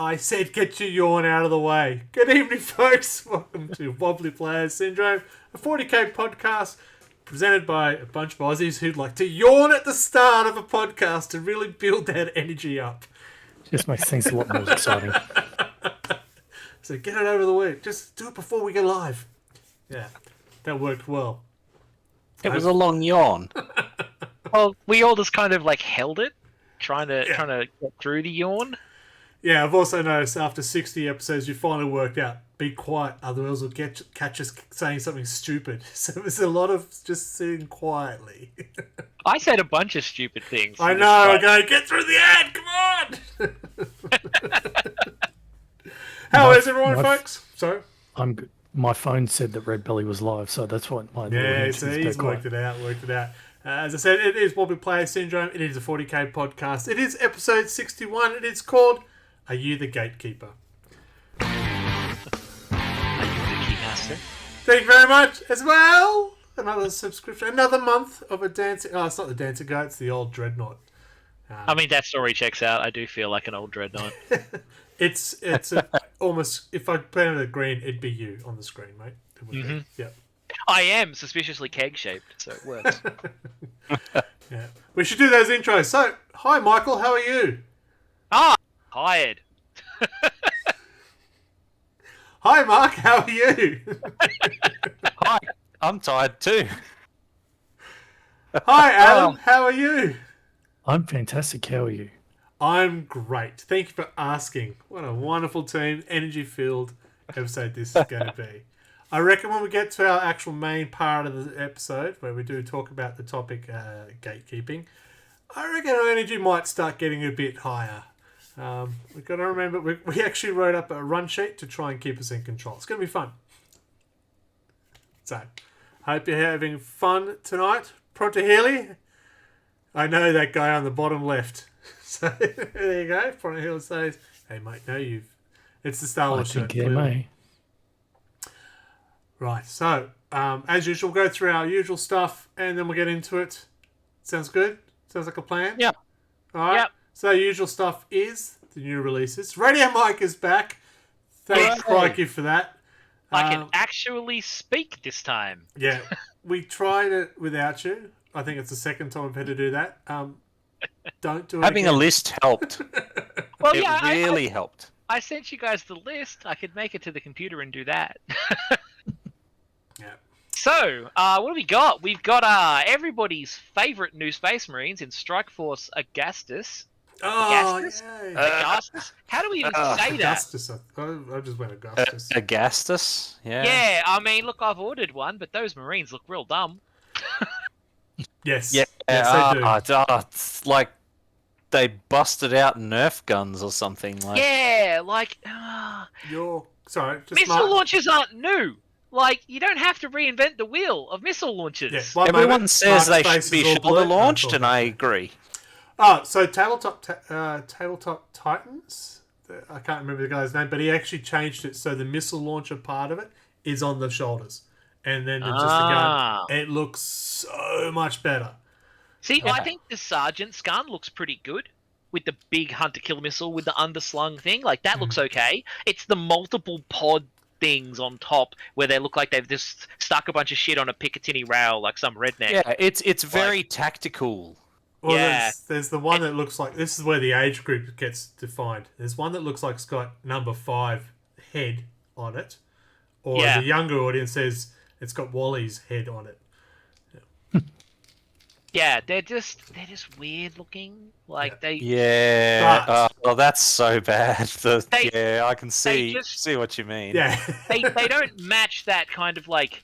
I said get your yawn out of the way. Good evening, folks. Welcome to Wobbly Players Syndrome, a 40k podcast presented by a bunch of Aussies who'd like to yawn at the start of a podcast to really build that energy up. Just makes things a lot more exciting. So get it over the way. Just do it before we go live. Yeah, that worked well. It was a long yawn. Well, we all just kind of like held it, trying to get through the yawn. Yeah, I've also noticed after 60 episodes, you finally worked out, be quiet, otherwise we'll catch us saying something stupid. So there's a lot of just sitting quietly. I said a bunch of stupid things. I know, okay, get through the ad, come on! How is everyone, folks? Sorry? I'm good. My phone said that Red Belly was live, so that's what my... Yeah, so he's worked it out. As I said, it is Wobbly Player Syndrome. It is a 40k podcast. It is episode 61. It is called Are You the Gatekeeper? Are you the keymaster? Thank you very much as well. Another subscription. Another month of a dancing... Oh, it's not the Dancing Guy. It's the old Dreadnought. I mean, that story checks out. I do feel like an old dreadnought. It's almost... If I painted it green, it'd be you on the screen, mate. It would be. Yeah. I am suspiciously keg-shaped, so it works. Yeah. We should do those intros. So, hi, Michael. How are you? Tired. Hi, Mark. How are you? Hi, I'm tired too. Hi, Adam. How are you? I'm fantastic. How are you? I'm great. Thank you for asking. What a wonderful team, energy-filled episode this is going to be. I reckon when we get to our actual main part of the episode, where we do talk about the topic gatekeeping, I reckon our energy might start getting a bit higher. We've got to remember, we actually wrote up a run sheet to try and keep us in control. It's going to be fun. So, hope you're having fun tonight. Pronto Healy? I know that guy on the bottom left. So, there you go. Pronto Healy says, hey, mate, no, it's the Star Wars shirt. I think may. Right, so, as usual, we'll go through our usual stuff, and then we'll get into it. Sounds good? Sounds like a plan? Yep. All right. Yep. So, usual stuff is the new releases. Radio Mike is back. Thanks, Crikey, for that. I can actually speak this time. Yeah. We tried it without you. I think it's the second time I've had to do that. Don't do it Having again. a list helped. Well, It yeah, really helped. I sent you guys the list. I could make it to the computer and do that. Yeah. So, what do we got? We've got everybody's favourite new Space Marines in Strike Force Augustus. Oh, Augustus? yay. Augustus? How do we even say that? Augustus. I just went Augustus. Augustus? Yeah. Yeah, I mean, look, I've ordered one, but those Marines look real dumb. Yes. Yeah. Yes, they do. It's like they busted out Nerf guns or something. Like. Yeah, like... Sorry, just missile Mark. launchers aren't new. Like, you don't have to reinvent the wheel of missile launchers. Yeah, one Everyone moment, says Mark's they face should be is all shoulder blue. launched, and I agree. Oh, so Tabletop Titans, I can't remember the guy's name, but he actually changed it so the missile launcher part of it is on the shoulders. And then just the gun. It looks so much better. See, I think the Sergeant's gun looks pretty good with the big hunter-kill missile with the underslung thing. Like, that looks okay. It's the multiple pod things on top where they look like they've just stuck a bunch of shit on a Picatinny rail like some redneck. Yeah, it's very tactical. Well, Yeah. there's the one that looks like... This is where the age group gets defined. There's one that looks like it's got number 5 head on it. Or the younger audience says it's got Wally's head on it. Yeah, they're just weird looking. Like they. Yeah. But- well, that's so bad. They- yeah, I can see just- see what you mean. Yeah. they don't match that kind of like.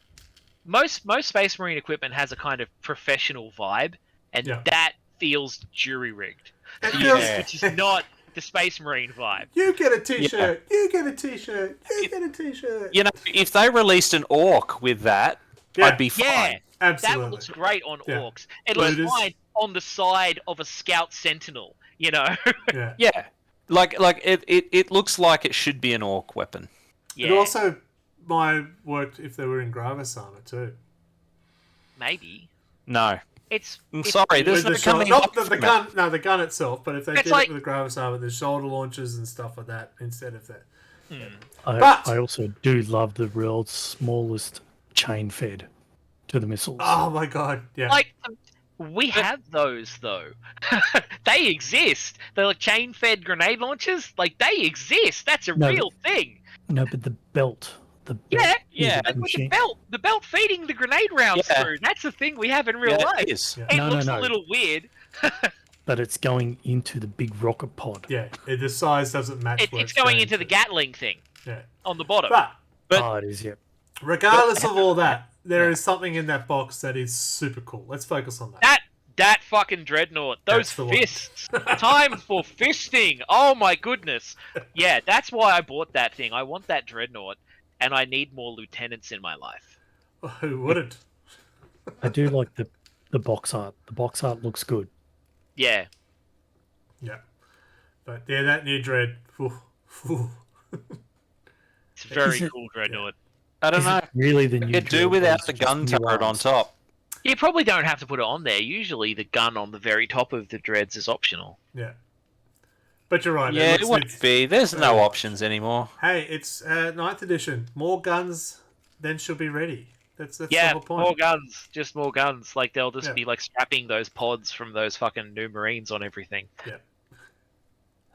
Most Space Marine equipment has a kind of professional vibe, and that feels jury rigged. It feels- Which is not the Space Marine vibe. You get a t-shirt. You get a t-shirt. You get a t-shirt. You know, if they released an orc with that, I'd be fine. Yeah, Absolutely. that looks great on Yeah. orcs. It But looks it is- fine on the side of a Scout Sentinel. You know. Yeah. Yeah. Like it looks like it should be an orc weapon. Yeah. It also might have worked if they were in Gravis armor too. Maybe. No. I'm it's sorry, there's With no the shoulder, coming not up the from it. gun. No, the gun itself. But if they It's did like- it with the Gravis armor, the shoulder launchers and stuff like that instead of that. I But- also do love the world's smallest chain fed to the missiles. Oh my god! Yeah. Like, we have those though. They exist. They're like chain-fed grenade launchers. Like they exist. That's a No, real thing. No, but the belt. The belt Yeah, yeah, is a Like with the machine. belt feeding the grenade rounds Yeah. through. That's a thing we have in real Yeah, life. it is. Yeah. It No, looks no. a little weird. But it's going into the big rocket pod. Yeah. The size doesn't match. where It's going going into the to. Gatling thing Yeah. on the bottom. But But- Oh, it is, yep. regardless of all that, there is something in that box that is super cool. Let's focus on that. That fucking dreadnought. Those That's the one. fists. Time for fisting. Oh my goodness. Yeah, that's why I bought that thing. I want that dreadnought, and I need more lieutenants in my life. Who wouldn't? I do like the box art. The box art looks good. Yeah. Yeah. But yeah, that new dread. Ooh. It's a very Is it- cool dreadnought. I don't Is know. it really the new You could do Dread, or without is the it just gun new turret on arms? top. You probably don't have to put it on there. Usually the gun on the very top of the dreads is optional. Yeah. But you're right. Yeah, it looks- wouldn't be. There's no options anymore. Hey, it's 9th edition. More guns than should be ready. That's the Yeah, whole point. more guns. Just more guns. Like they'll just Yeah. be like strapping those pods from those fucking new Marines on everything. Yeah.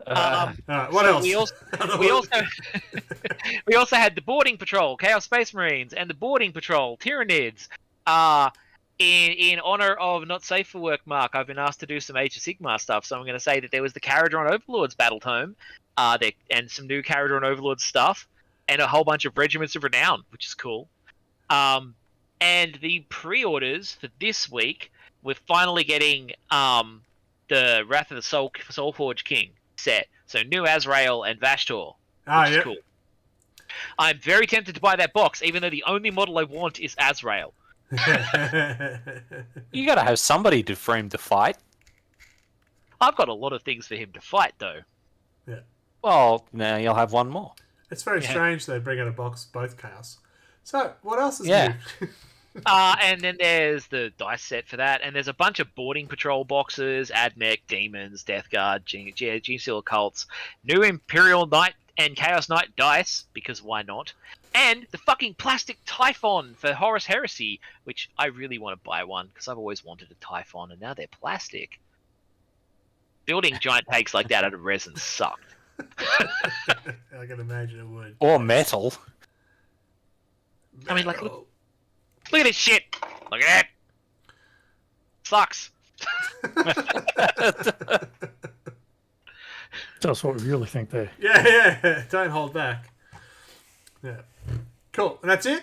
Um, All right. What so else? we also we also had the boarding patrol, Chaos Space Marines, and the boarding patrol, Tyranids. In honor of Not Safe for Work, Mark, I've been asked to do some Age of Sigmar stuff, so I'm going to say that there was the Caradron Overlords battle tome, and some new Caradron Overlords stuff, and a whole bunch of Regiments of Renown, which is cool. And the pre-orders for this week, we're finally getting the Wrath of the Soulforge King set. So new Azrael and Vashtor, which is cool. I'm very tempted to buy that box, even though the only model I want is Azrael. You gotta have somebody to frame the fight. I've got a lot of things for him to fight, though. Well, now you'll have one more. It's very Yeah. strange they bring out a box both chaos. So, what else is Yeah. new? And then there's the dice set for that, and there's a bunch of boarding patrol boxes, Admech, Demons, Death Guard, G-Seal Cults, new Imperial Knight and Chaos Knight dice, because why not? And the fucking plastic Typhon for Horus Heresy, which I really want to buy one, because I've always wanted a Typhon, and now they're plastic. Building giant tanks like that out of resin sucked. I can imagine it would. Or metal. I mean, like, look at this shit! Look at that! Sucks. Tell us what we really think there. Yeah. Don't hold back. Yeah. Cool. And that's it?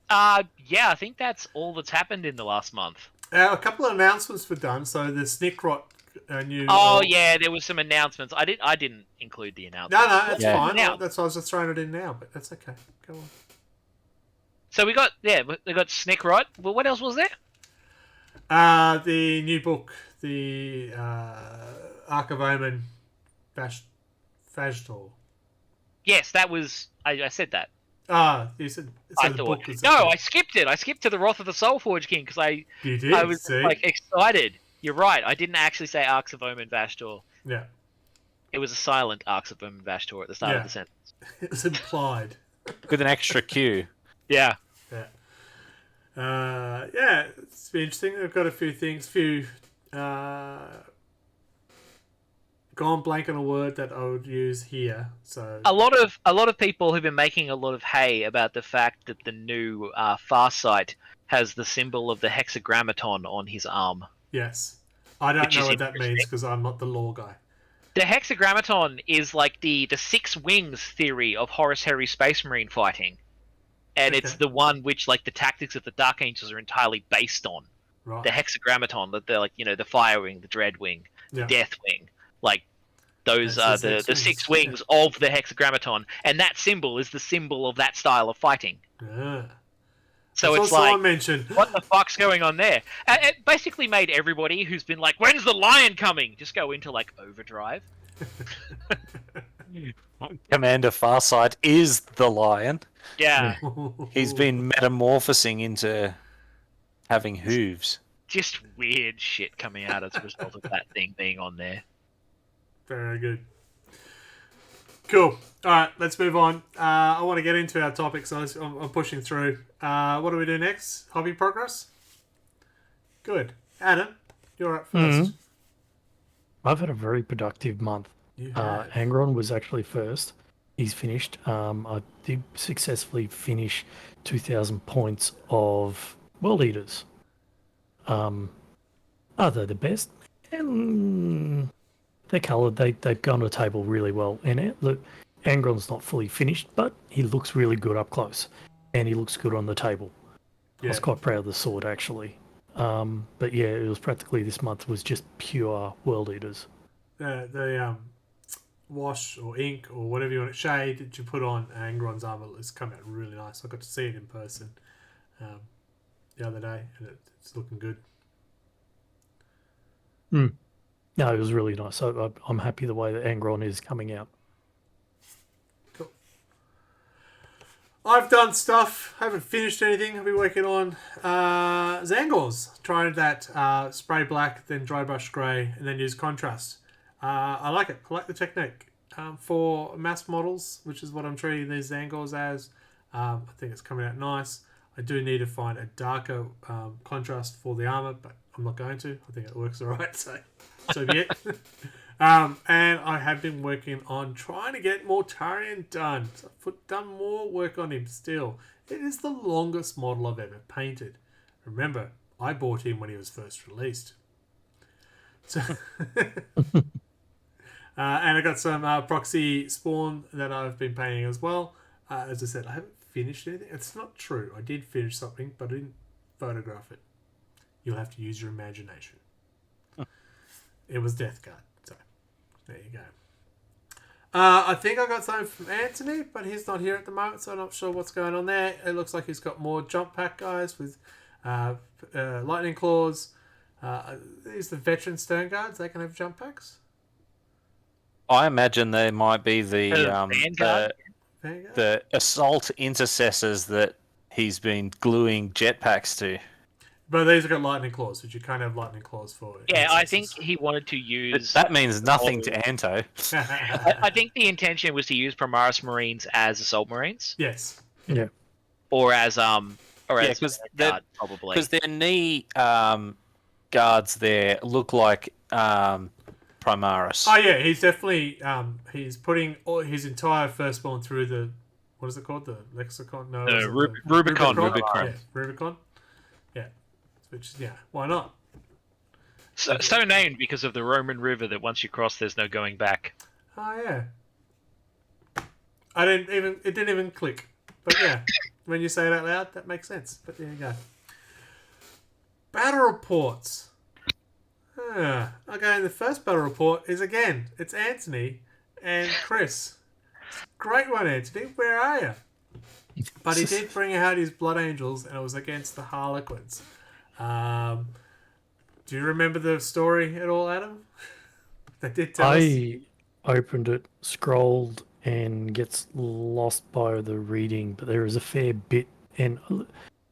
Yeah, I think that's all that's happened in the last month. A couple of announcements were done. So the Snickrot new. Oh yeah, there was some announcements. I didn't include the announcements. No, that's Yeah. fine. Now. That's why I was just throwing it in now, but that's okay. Go on. So we got they got Snickrot. Well, what else was there? The new book, the Ark of Omen, Vashtor. Yes, that was. I said that. You said I the thought. book was No, I skipped it. I skipped to the Wrath of the Soulforge King because You did. I was see? like excited. You're right. I didn't actually say Arks of Omen Vashtor. Yeah, It was a silent Arks of Omen Vashtor at the start Yeah. of the sentence. it was implied. With an extra Q. Yeah. Yeah, it's been interesting. I've got a few things, gone blank on a word that I would use here. So A lot of people have been making a lot of hay about the fact that the new Farsight has the symbol of the hexagrammaton on his arm. yes, I don't Which know is what that means interesting. because I'm not the law guy. The hexagrammaton is like the six wings theory of Horus Heresy Space Marine fighting. And it's Okay. the one which, like, the tactics of the Dark Angels are entirely based on. Right. The hexagrammaton, that they're like, the Fire Wing, the Dread Wing, the Yeah. Death Wing. Like, those That's are the six wings of the hexagrammaton. And that symbol is the symbol of that style of fighting. Yeah. So That's it's also like, I mentioned. what the fuck's going on there? It basically made everybody who's been like, when's the lion coming? Just go into, like, overdrive. Commander Farsight is the lion. Yeah. He's been metamorphosing into having hooves. just weird shit coming out as a result of that thing being on there. Very good. Cool. All right, let's move on. I want to get into our topics. So I'm pushing through. What do we do next? Hobby progress? Good. Adam, you're up first. I've had a very productive month. You have. Angron was actually first. He's finished. I did successfully finish 2,000 points of World Eaters. Are they the best? They're coloured. They've gone to the table really well. And look, Angron's not fully finished, but he looks really good up close. And he looks good on the table. I was quite proud of the sword, actually. But yeah, it was practically this month was just pure World Eaters. The wash or ink or whatever you want, shade that you put on Angron's armor has come out really nice. I got to see it in person the other day, and it's looking good. No, it was really nice. I'm happy the way that Angron is coming out. Cool. I've done stuff. Haven't finished anything. I've been working on Zangors. Trying that spray black, then dry brush grey, and then use contrast. I like it. I like the technique. For mass models, which is what I'm treating these Zangors as, I think it's coming out nice. I do need to find a darker contrast for the armor, but I'm not going to. I think it works alright, so be it. And I have been working on trying to get Mortarion done. So I've done more work on him still. It is the longest model I've ever painted. Remember, I bought him when he was first released. So, and I got some proxy spawn that I've been painting as well. As I said, I haven't finished anything. It's not true. I did finish something, but I didn't photograph it. You'll have to use your imagination. It was Death Guard. So, there you go. I think I got something from Anthony, but he's not here at the moment, so I'm not sure what's going on there. It looks like he's got more jump pack guys with lightning claws. These the veteran stone guards. They can have jump packs. I imagine they might be Vanguard? the assault intercessors that he's been gluing jetpacks to. But these have got lightning claws, which you can't have lightning claws for. Yeah, I think he wanted to use... That means nothing to Anto. I think the intention was to use Primaris Marines as Assault Marines. Yes. Yeah. Or as because Vanguard, probably. Because their knee guards there look like Primaris. Oh yeah, he's definitely he's putting all his entire firstborn through the, what is it called, the lexicon? No, Rubicon. Yeah, Rubicon. Yeah, which why not? So named because of the Roman river that once you cross, there's no going back. Oh yeah. It didn't even click, but yeah, when you say it out loud, that makes sense. But there you go. Battle reports. Okay, the first battle report is it's Anthony and Chris. Great one, Anthony. Where are you? But he did bring out his Blood Angels, and it was against the Harlequins. Do you remember the story at all, Adam? They did tell us. I opened it, scrolled, and gets lost by the reading, but there is a fair bit, and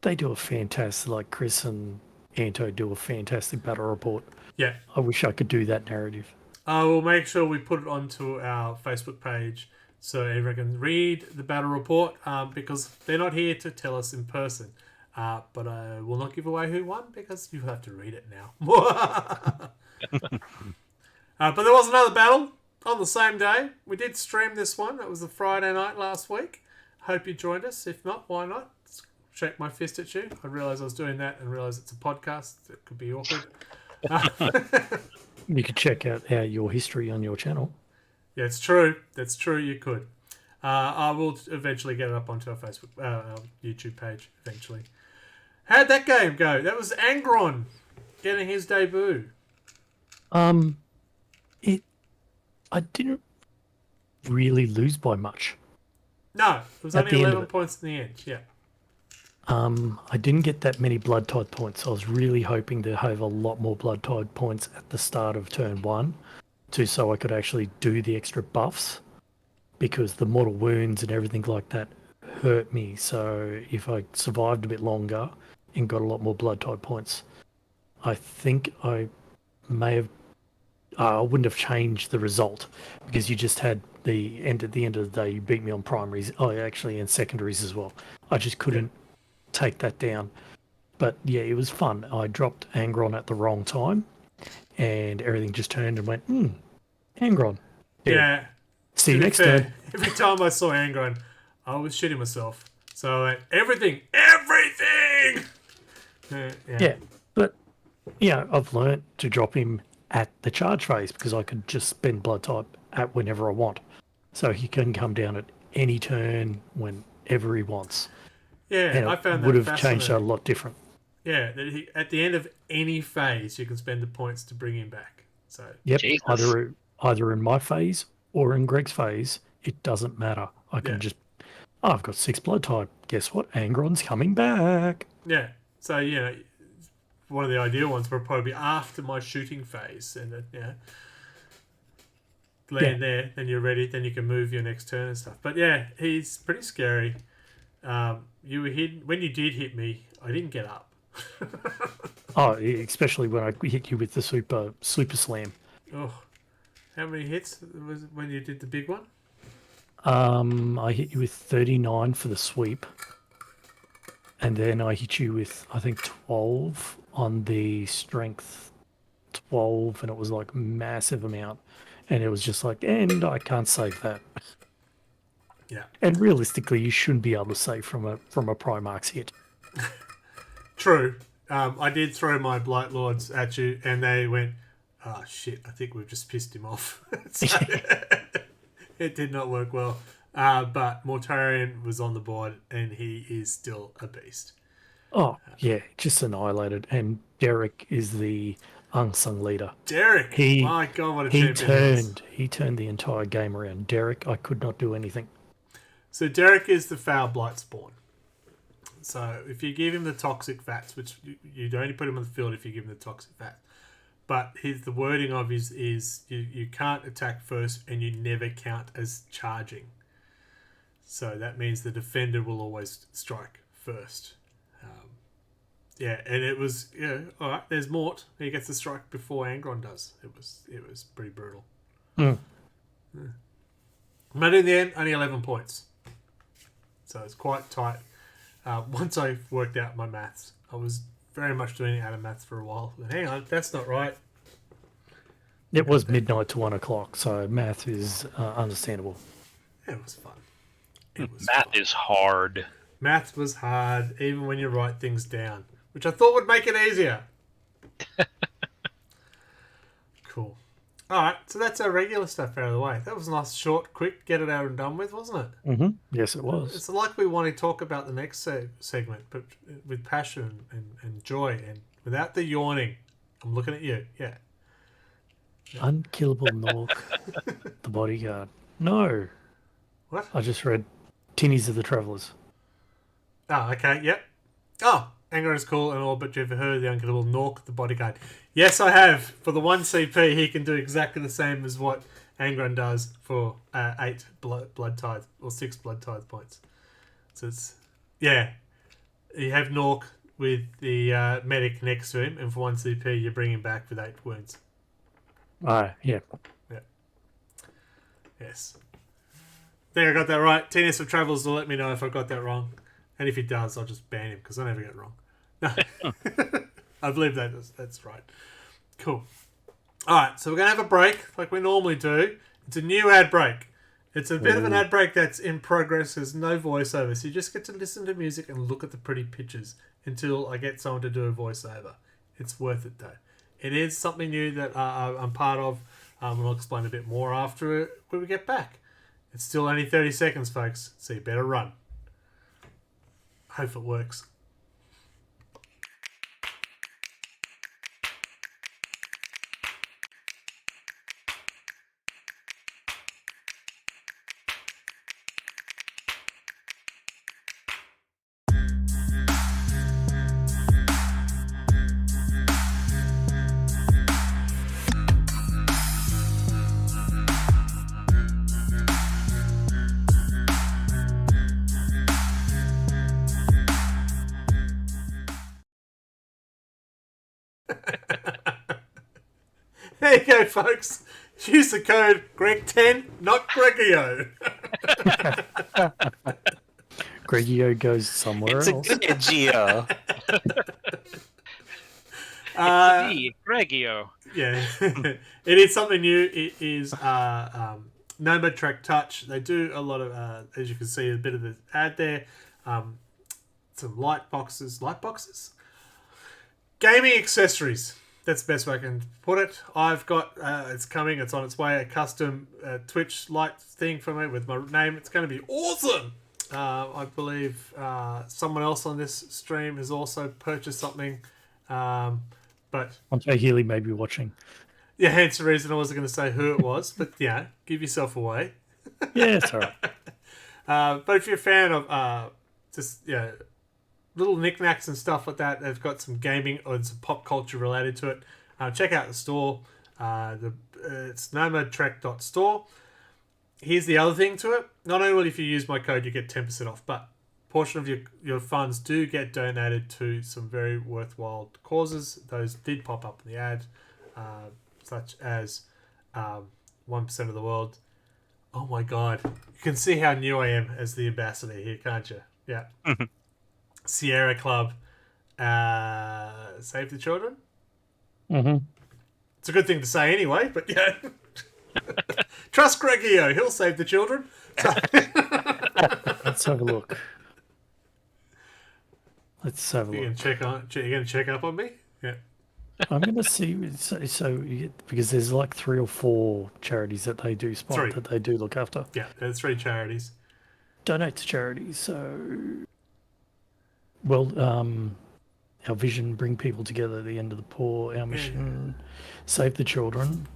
they do a fantastic, like Chris and Anto do a fantastic battle report. Yeah. I wish I could do that narrative. We'll make sure we put it onto our Facebook page so everyone can read the battle report because they're not here to tell us in person. But I will not give away who won because you have to read it now. But there was another battle on the same day. We did stream this one. It was a Friday night last week. Hope you joined us. If not, why not? Shake my fist at you. I realised I was doing that and realised it's a podcast. It could be awkward. You could check out your history on your channel. Yeah, it's true. That's true. You could. I will eventually get it up onto our Facebook, our YouTube page eventually. How'd that game go? That was Angron getting his debut. I didn't really lose by much. No, it was At only the end 11 of it. points in the end. Yeah. I didn't get that many Blood Tide points. I was really hoping to have a lot more Blood Tide points at the start of turn 1 so I could actually do the extra buffs because the mortal wounds and everything like that hurt me. So if I survived a bit longer and got a lot more Blood Tide points, I think I may have. I wouldn't have changed the result because you just had the end. At the end of the day, you beat me on primaries. Oh, actually, and secondaries as well. I just couldn't take that down. But yeah, it was fun. I dropped Angron at the wrong time, and everything just turned and went, Angron. Yeah. See To you be next fair, turn. every time I saw Angron, I was shitting myself. So I went, everything! Yeah, but yeah, I've learnt to drop him at the charge phase because I could just spend blood type at whenever I want. So he can come down at any turn whenever he wants. Yeah, And I it found would that have changed that a fascinating. lot different. Yeah, that at the end of any phase, you can spend the points to bring him back. So Yep, Jesus. either in my phase or in Greg's phase, it doesn't matter. I can just, I've got 6 blood type. Guess what? Angron's coming back. yeah, so one of the ideal ones would probably be after my shooting phase, and then land there, then you're ready, then you can move your next turn and stuff. But yeah, he's pretty scary. You were hit when you did hit me. I didn't get up. Oh, especially when I hit you with the super slam. Oh, how many hits was it when you did the big one? I hit you with 39 for the sweep. And then I hit you with, I think, 12 on the strength 12, and it was like massive amount. And it was just like, and I can't save that. Yeah. And realistically, you shouldn't be able to save from a Primarch's hit. True. I did throw my Blight Lords at you, and they went, oh shit, I think we've just pissed him off. So, it did not work well. But Mortarion was on the board, and he is still a beast. Oh, yeah, just annihilated. And Derek is the unsung leader. Derek! My God, what a champion he turned the entire game around. Derek, I could not do anything. So Derek is the foul blight spawn. So if you give him the toxic vats, which you'd only put him on the field if you give him the toxic vats, but the wording of his is you can't attack first and you never count as charging. So that means the defender will always strike first. And it was all right. There's Mort. He gets the strike before Angron does. It was pretty brutal. Mm. Yeah. But in the end, only 11 points. So it's quite tight. Once I worked out my maths, I was very much doing it out of maths for a while. But hang on, that's not right. It was midnight to 1 o'clock, so math is understandable. It was fun. Math is hard. Math was hard, even when you write things down, which I thought would make it easier. Cool. All right, so that's our regular stuff out of the way. That was a nice, short, quick, get it out and done with, wasn't it? Mm-hmm. Yes, it was. It's like we want to talk about the next segment, but with passion and joy and without the yawning. I'm looking at you. Yeah. Unkillable Nork, the bodyguard. No. What? I just read Tinnies of the Travellers. Oh, okay, yep. Oh, Angron is cool and all, but you've heard the Unkillable Nork, the bodyguard. Yes, I have. For the 1 CP, he can do exactly the same as what Angron does for 8 blood tithe, or 6 blood tithe points. So it's, yeah. You have Nork with the medic next to him, and for 1 CP, you bring him back with 8 wounds. Yeah. Yeah. Yes. I think I got that right. TNS of Travels will let me know if I got that wrong. And if he does, I'll just ban him because I never get it wrong. No. I believe that's right. Cool. All right, so we're going to have a break like we normally do. It's a new ad break. It's a bit of an ad break that's in progress. There's no voiceover, so you just get to listen to music and look at the pretty pictures until I get someone to do a voiceover. It's worth it, though. It is something new that I'm part of. And I'll explain a bit more after when we get back. It's still only 30 seconds, folks, so you better run. Hope it works. There you go, folks. Use the code Greg10, not Gregio. Gregio goes somewhere It's else. a Geo. Me, Gregio. Yeah, it is something new. It is Nomad Trek Touch. They do a lot of, as you can see, a bit of the ad there. Some light boxes, gaming accessories. That's the best way I can put it. I've got it's coming. It's on its way. A custom Twitch light thing for me with my name. It's going to be awesome. I believe someone else on this stream has also purchased something. But Andre Healy may be watching. yeah, hence the reason I wasn't going to say who it was. But yeah, give yourself away. Yeah, it's all right. But if you're a fan of just little knickknacks and stuff like that, they've got some gaming or some pop culture related to it. Check out the store. It's nomadtrek.store. Here's the other thing to it. Not only if you use my code, you get 10% off, but a portion of your funds do get donated to some very worthwhile causes. Those did pop up in the ad, such as 1% of the world. Oh my God. You can see how new I am as the ambassador here, can't you? Yeah. Sierra Club, Save the Children. Mm-hmm. It's a good thing to say anyway, but yeah. Trust Gregio, he'll save the children. So Let's have a look. you're gonna check up on me? Yeah. I'm going to see. Because there's like 3 or 4 charities that they do spot 3. that they do look after. Yeah, there's 3 charities. Donate to charities. So, well, our vision: bring people together at the end of the poor. Our mission: save the children.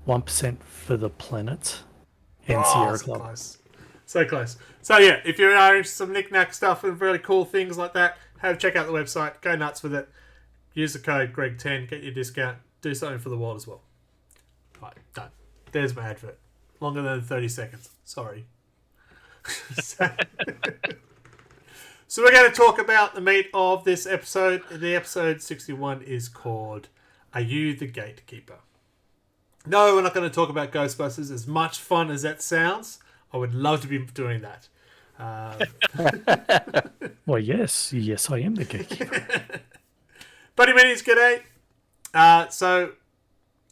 1% for the planet. And Sierra so Club. close. So close. So yeah, if you are into some knick-knack stuff and really cool things like that, check out the website. Go nuts with it. Use the code Greg10. Get your discount. Do something for the world as well. Right, done. There's my advert. Longer than 30 seconds. Sorry. So we're going to talk about the meat of this episode. The episode 61 is called Are You the Gatekeeper? No, we're not going to talk about Ghostbusters. As much fun as that sounds, I would love to be doing that. Well, yes, I am the gatekeeper. Buddy Minis, g'day. So,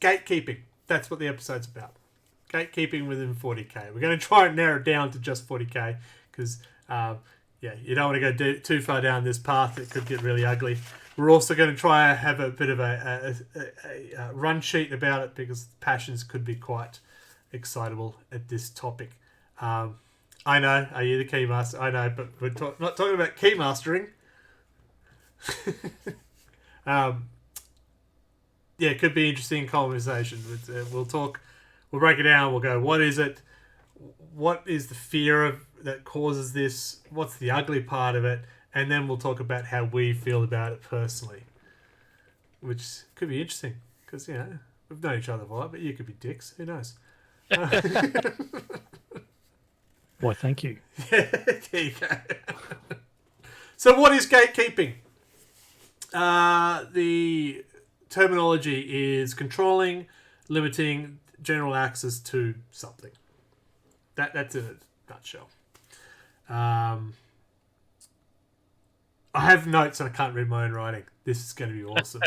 gatekeeping. That's what the episode's about. Gatekeeping within 40k. We're going to try and narrow it down to just 40k because, you don't want to go too far down this path. It could get really ugly. We're also going to try and have a bit of a run sheet about it because passions could be quite excitable at this topic. I know, are you the keymaster? I know, but we're not talking about key mastering. It could be interesting conversation. We'll break it down. We'll go, what is it? What is the fear that causes this? What's the ugly part of it? And then we'll talk about how we feel about it personally, which could be interesting because, we've known each other a while, but you could be dicks. Who knows? Why, thank you. Yeah, there you go. So what is gatekeeping? The terminology is controlling, limiting general access to something. That's in a nutshell. I have notes and I can't read my own writing. This is going to be awesome.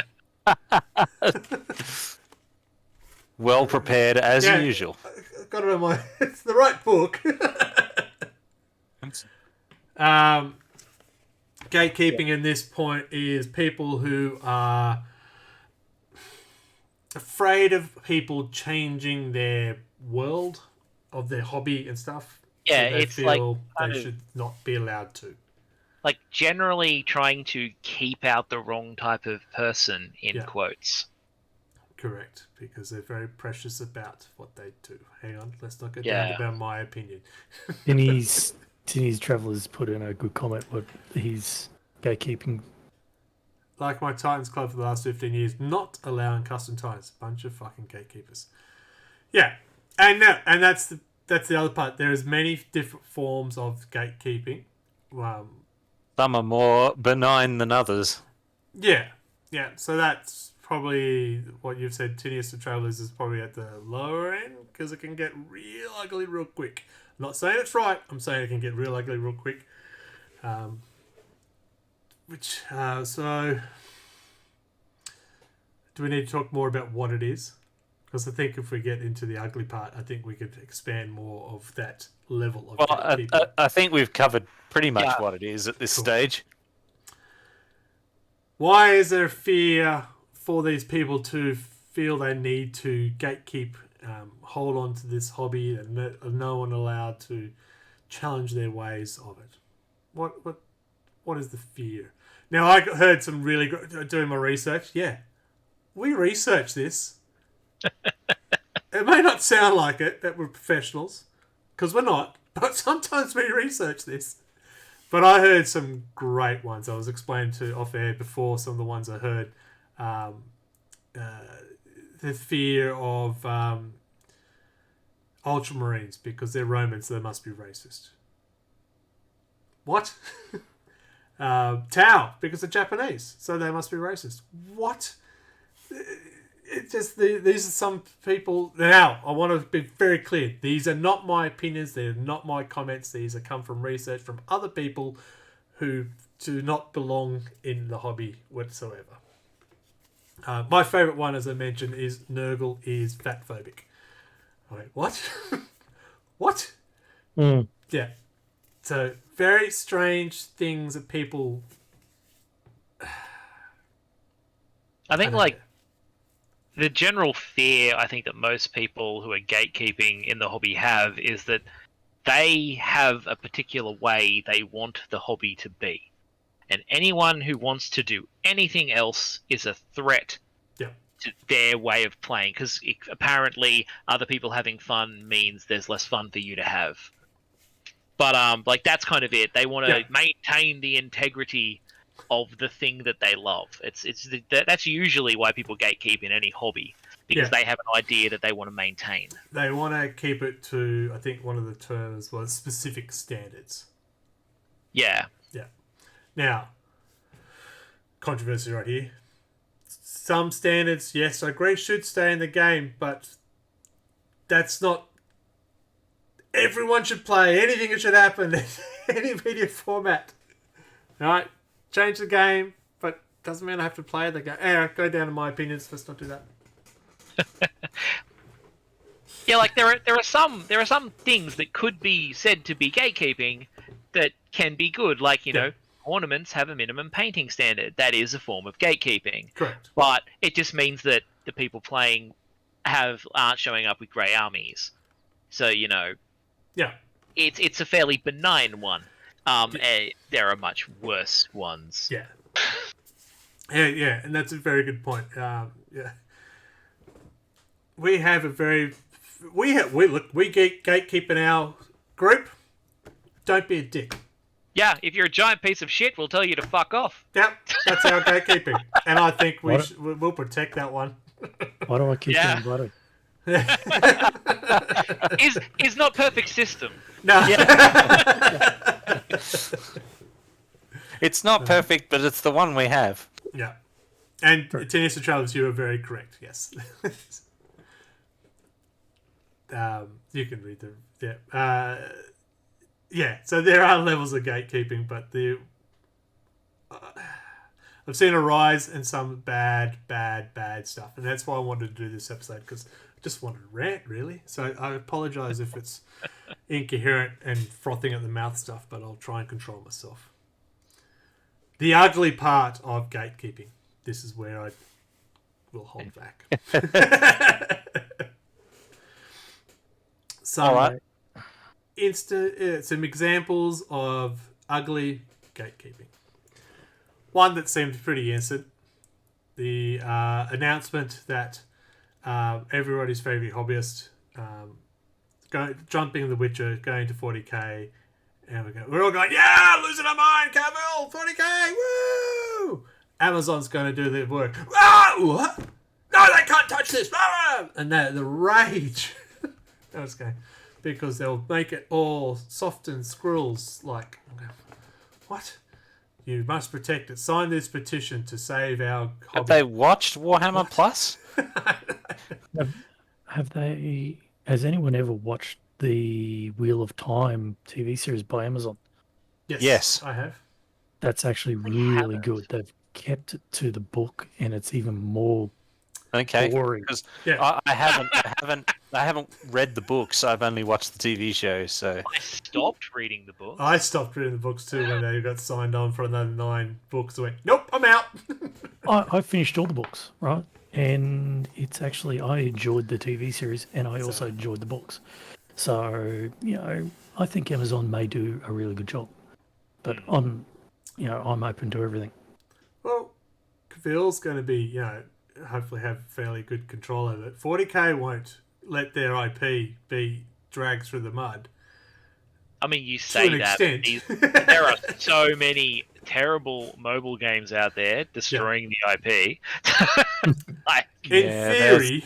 Well prepared as usual. I've got it on my... It's the right book. Gatekeeping in this point is people who are afraid of people changing their world of their hobby and stuff. Yeah, so they it's feel like they should not be allowed to. Like generally trying to keep out the wrong type of person in quotes. Correct, because they're very precious about what they do. Hang on, let's not get down about my opinion. Denny's Travellers put in a good comment what he's gatekeeping. Like my Titans Club for the last 15 years, not allowing custom Titans. Bunch of fucking gatekeepers. Yeah, and that's the other part. There is many different forms of gatekeeping. Some are more benign than others. Yeah, Yeah, so that's probably what you've said. Tinius to Travelers is probably at the lower end because it can get real ugly real quick. I'm not saying it's right. I'm saying it can get real ugly real quick. So do we need to talk more about what it is? Because I think if we get into the ugly part, I think we could expand more of that level of gatekeeping. I think we've covered pretty much what it is at this stage. Why is there fear for these people to feel they need to gatekeep, hold on to this hobby, and no one allowed to challenge their ways of it? What is the fear? Now, I heard some really good, doing my research. Yeah, we researched this. It may not sound like it, that we're professionals, because we're not, but sometimes we research this. But I heard some great ones. I was explaining to off air before some of the ones I heard. The fear of Ultramarines because they're Romans, so they must be racist. What? Tau because they're Japanese, so they must be racist. What? It just these are some people. Now I want to be very clear. These are not my opinions. They're not my comments. These are come from research from other people who do not belong in the hobby whatsoever. My favourite one, as I mentioned, is Nurgle is fat phobic. Like, what? What? Yeah. So very strange things that people. I think the general fear I think that most people who are gatekeeping in the hobby have is that they have a particular way they want the hobby to be. And anyone who wants to do anything else is a threat to their way of playing, because apparently other people having fun means there's less fun for you to have. But that's kind of it. They want to maintain the integrity of the thing that they love. That's usually why people gatekeep in any hobby, because they have an idea that they want to maintain. They want to keep it to, I think one of the terms was specific standards. Yeah. Yeah. Now, controversy right here. Some standards, yes, I agree, should stay in the game, but that's not... Everyone should play. Anything that should happen in any media format. Alright? Change the game, but doesn't mean I have to play the game. Anyway, go down to my opinions. Let's not do that. Yeah, like there are some things that could be said to be gatekeeping that can be good. Like, you know, ornaments have a minimum painting standard. That is a form of gatekeeping. Correct. But it just means that the people playing aren't showing up with grey armies. So, you know, it's a fairly benign one. There are much worse ones. Yeah, and that's a very good point. We have a very we gatekeep in our group. Don't be a dick. Yeah, if you're a giant piece of shit, we'll tell you to fuck off. Yep, that's our gatekeeping, and I think we'll protect that one. Why do I keep getting bloody? is not perfect system. No. Yeah. It's not perfect, but it's the one we have. Yeah. And Tennessee Travelers, you are very correct. Yes. You can read them. Yeah. So there are levels of gatekeeping, but I've seen a rise in some bad stuff, and that's why I wanted to do this episode, because I just wanted to rant, really. So I apologise if it's incoherent and frothing at the mouth stuff, but I'll try and control myself. The ugly part of gatekeeping. This is where I will hold back. Some examples of ugly gatekeeping. One that seemed pretty innocent. The announcement that everybody's favourite hobbyist jumping The Witcher, going to 40k, and we're all going, yeah, losing our mind, Cavill, 40k, woo! Amazon's going to do the work. What? No, they can't touch this. And the rage that was going, because they'll make it all soft and squirrels like. What? You must protect it. Sign this petition to save our Have hobby. they watched Warhammer Plus? Have they? Has anyone ever watched the Wheel of Time TV series by Amazon? Yes. I have. That's actually really good. They've kept it to the book, and it's even more Okay. boring. Because Yeah. I haven't read the books. I've only watched the TV show. So I stopped reading the book. I stopped reading the books too when they got signed on for another 9 books. I went, nope, I'm out. I finished all the books, right? And it's actually, I enjoyed the TV series, and I also enjoyed the books. So, I think Amazon may do a really good job. But I'm open to everything. Well, Cavill's going to be, hopefully have fairly good control over it. 40K won't let their IP be dragged through the mud. I mean, you say an that. extent. There are so many terrible mobile games out there destroying the IP. In theory.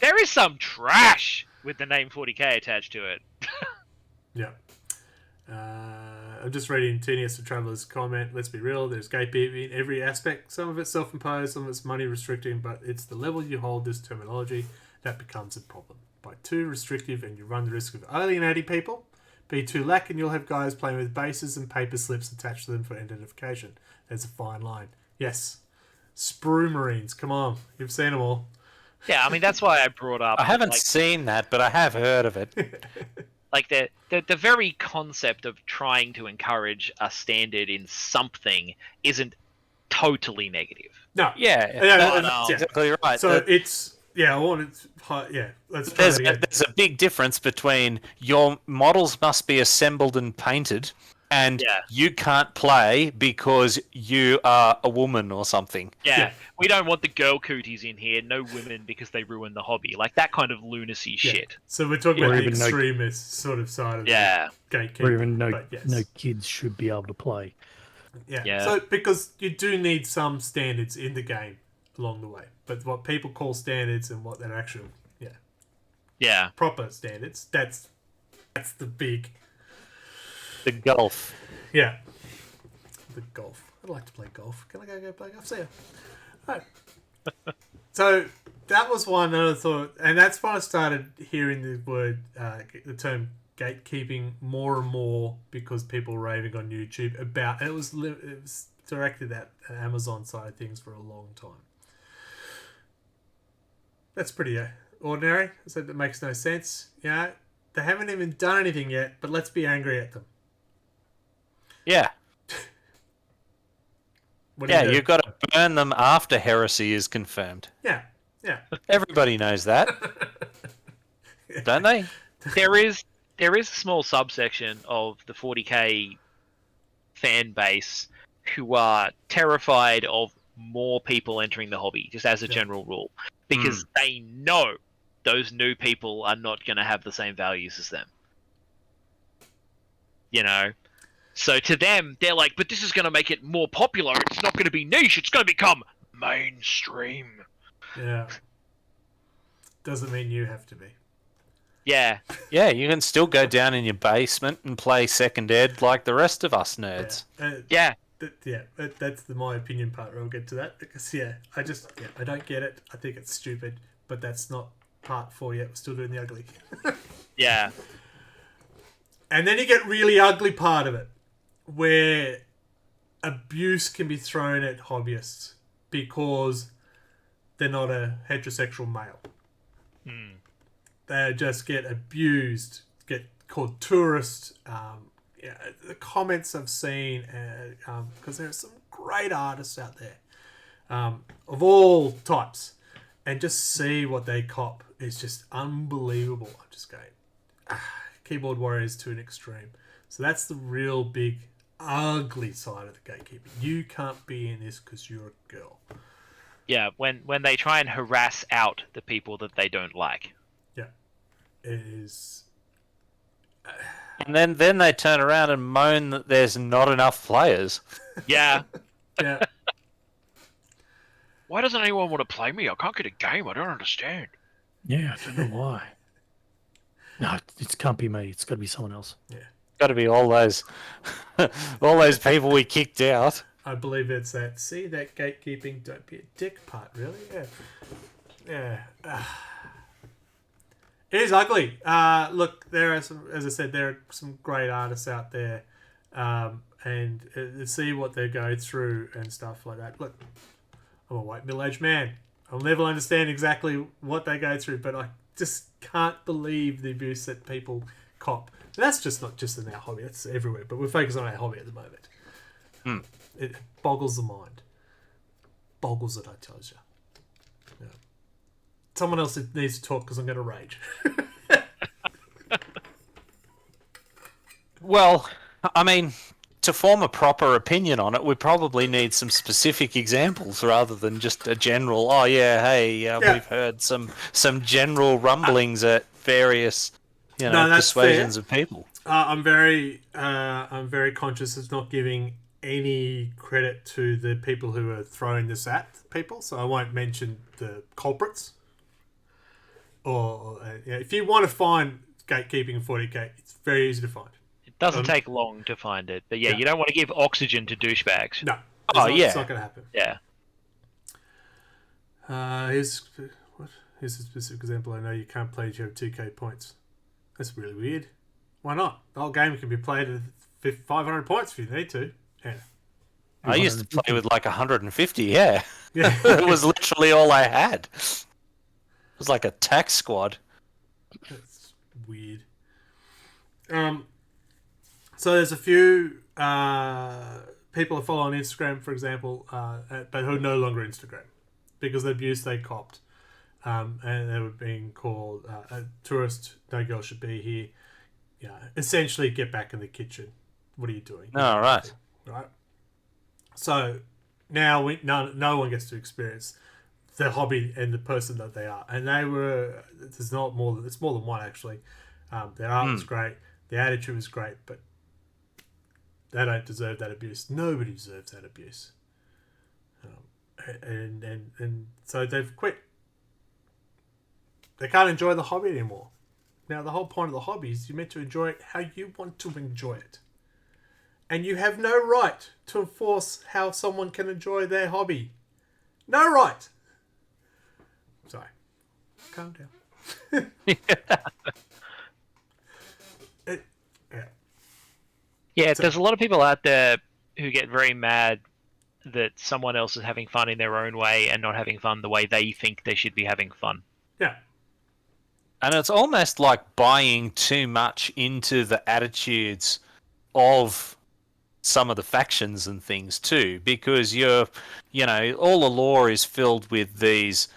There is some trash with the name 40K attached to it. Yeah. I'm just reading Tedious the Traveller's comment. Let's be real, there's gatekeeping in every aspect. Some of it's self-imposed, some of it's money restricting, but it's the level you hold this terminology that becomes a problem. By too restrictive and you run the risk of alienating people. Be too lax and you'll have guys playing with bases and paper slips attached to them for identification. There's a fine line. Yes. Sprue Marines, come on. You've seen them all. Yeah, I mean, that's why I brought up... I haven't seen that, but I have heard of it. Like, the very concept of trying to encourage a standard in something isn't totally negative. No. Yeah, exactly right. So it's... Yeah, I wanted... let's try it again. There's a big difference between your models must be assembled and painted, and you can't play because you are a woman or something. Yeah, we don't want the girl cooties in here. No women because they ruin the hobby. Like that kind of lunacy shit. So we're talking about the extremist sort of side of the gatekeeping. Or even no kids should be able to play. Yeah. So because you do need some standards in the game along the way, but what people call standards and what they're actual proper standards, that's the big... The golf. Yeah. The golf. I'd like to play golf. Can I go play golf? See ya. Right. So that was one other thought, and that's when I started hearing the term gatekeeping more and more because people were raving on YouTube about, and it was directed at the Amazon side of things for a long time. That's pretty ordinary. So that makes no sense. Yeah, they haven't even done anything yet, but let's be angry at them. Yeah. You've got to burn them after heresy is confirmed. Yeah. Everybody knows that. Don't they? There is a small subsection of the 40K fan base who are terrified of more people entering the hobby, just as a general rule, because they know those new people are not going to have the same values as them. So to them, they're like, but this is going to make it more popular. It's not going to be niche. It's going to become mainstream. Yeah. Doesn't mean you have to be. Yeah. Yeah, you can still go down in your basement and play second ed like the rest of us nerds. That's my opinion part. I'll get to that because I don't get it. I think it's stupid, but that's not part 4 yet. We're still doing the ugly. Yeah. And then you get really ugly part of it, where abuse can be thrown at hobbyists because they're not a heterosexual male. They just get abused, get called tourists. The comments I've seen, because there are some great artists out there of all types, and just see what they cop is just unbelievable. I'm just going, keyboard warriors to an extreme. So that's the real big ugly side of the gatekeeping. You can't be in this because you're a girl. Yeah, when they try and harass out the people that they don't like. Yeah, it is. And then they turn around and moan that there's not enough players. Yeah. Yeah. Why doesn't anyone want to play me? I can't get a game. I don't understand. Yeah, I don't know why. No, it can't be me. It's got to be someone else. Yeah. got to be all those, all those people we kicked out. I believe it's that. See that gatekeeping, don't be a dick part, really. Yeah. It is ugly. Look, there are some, as I said, there are some great artists out there, and see what they go through and stuff like that. Look, I'm a white middle-aged man. I'll never understand exactly what they go through, but I just can't believe the abuse that people cop. And that's just not just in our hobby; that's everywhere. But we're focused on our hobby at the moment. It boggles the mind. Boggles it, I tell you. Yeah. Someone else needs to talk because I'm going to rage. Well, I mean, to form a proper opinion on it, we probably need some specific examples rather than just a general. Oh yeah, hey, we've heard some general rumblings at various, persuasions of people. I'm very conscious of not giving any credit to the people who are throwing this at people, so I won't mention the culprits. Or if you want to find gatekeeping in 40k, it's very easy to find. It doesn't take long to find it, but you don't want to give oxygen to douchebags. No. It's not going to happen. Yeah. Here's a specific example. I know you can't play if you have 2k points. That's really weird. Why not? The whole game can be played at 500 points if you need to. Yeah. I used to play with like 150, yeah. Yeah. It was literally all I had. It was like a tax squad. That's weird. So there's a few people I follow on Instagram, for example, but who are no longer Instagram because of the abuse they copped. And they were being called a tourist, no girl should be here. Yeah, essentially get back in the kitchen. What are you doing? Oh, right. Right. So now no one gets to experience the hobby and the person that they are. And they were, it's more than one actually. Their art was great. The attitude was great, but they don't deserve that abuse. Nobody deserves that abuse. And so they've quit. They can't enjoy the hobby anymore. Now, the whole point of the hobby is you're meant to enjoy it how you want to enjoy it. And you have no right to enforce how someone can enjoy their hobby. No right. Sorry. Calm down. There's a lot of people out there who get very mad that someone else is having fun in their own way and not having fun the way they think they should be having fun. Yeah. And it's almost like buying too much into the attitudes of some of the factions and things too, because all the lore is filled with these,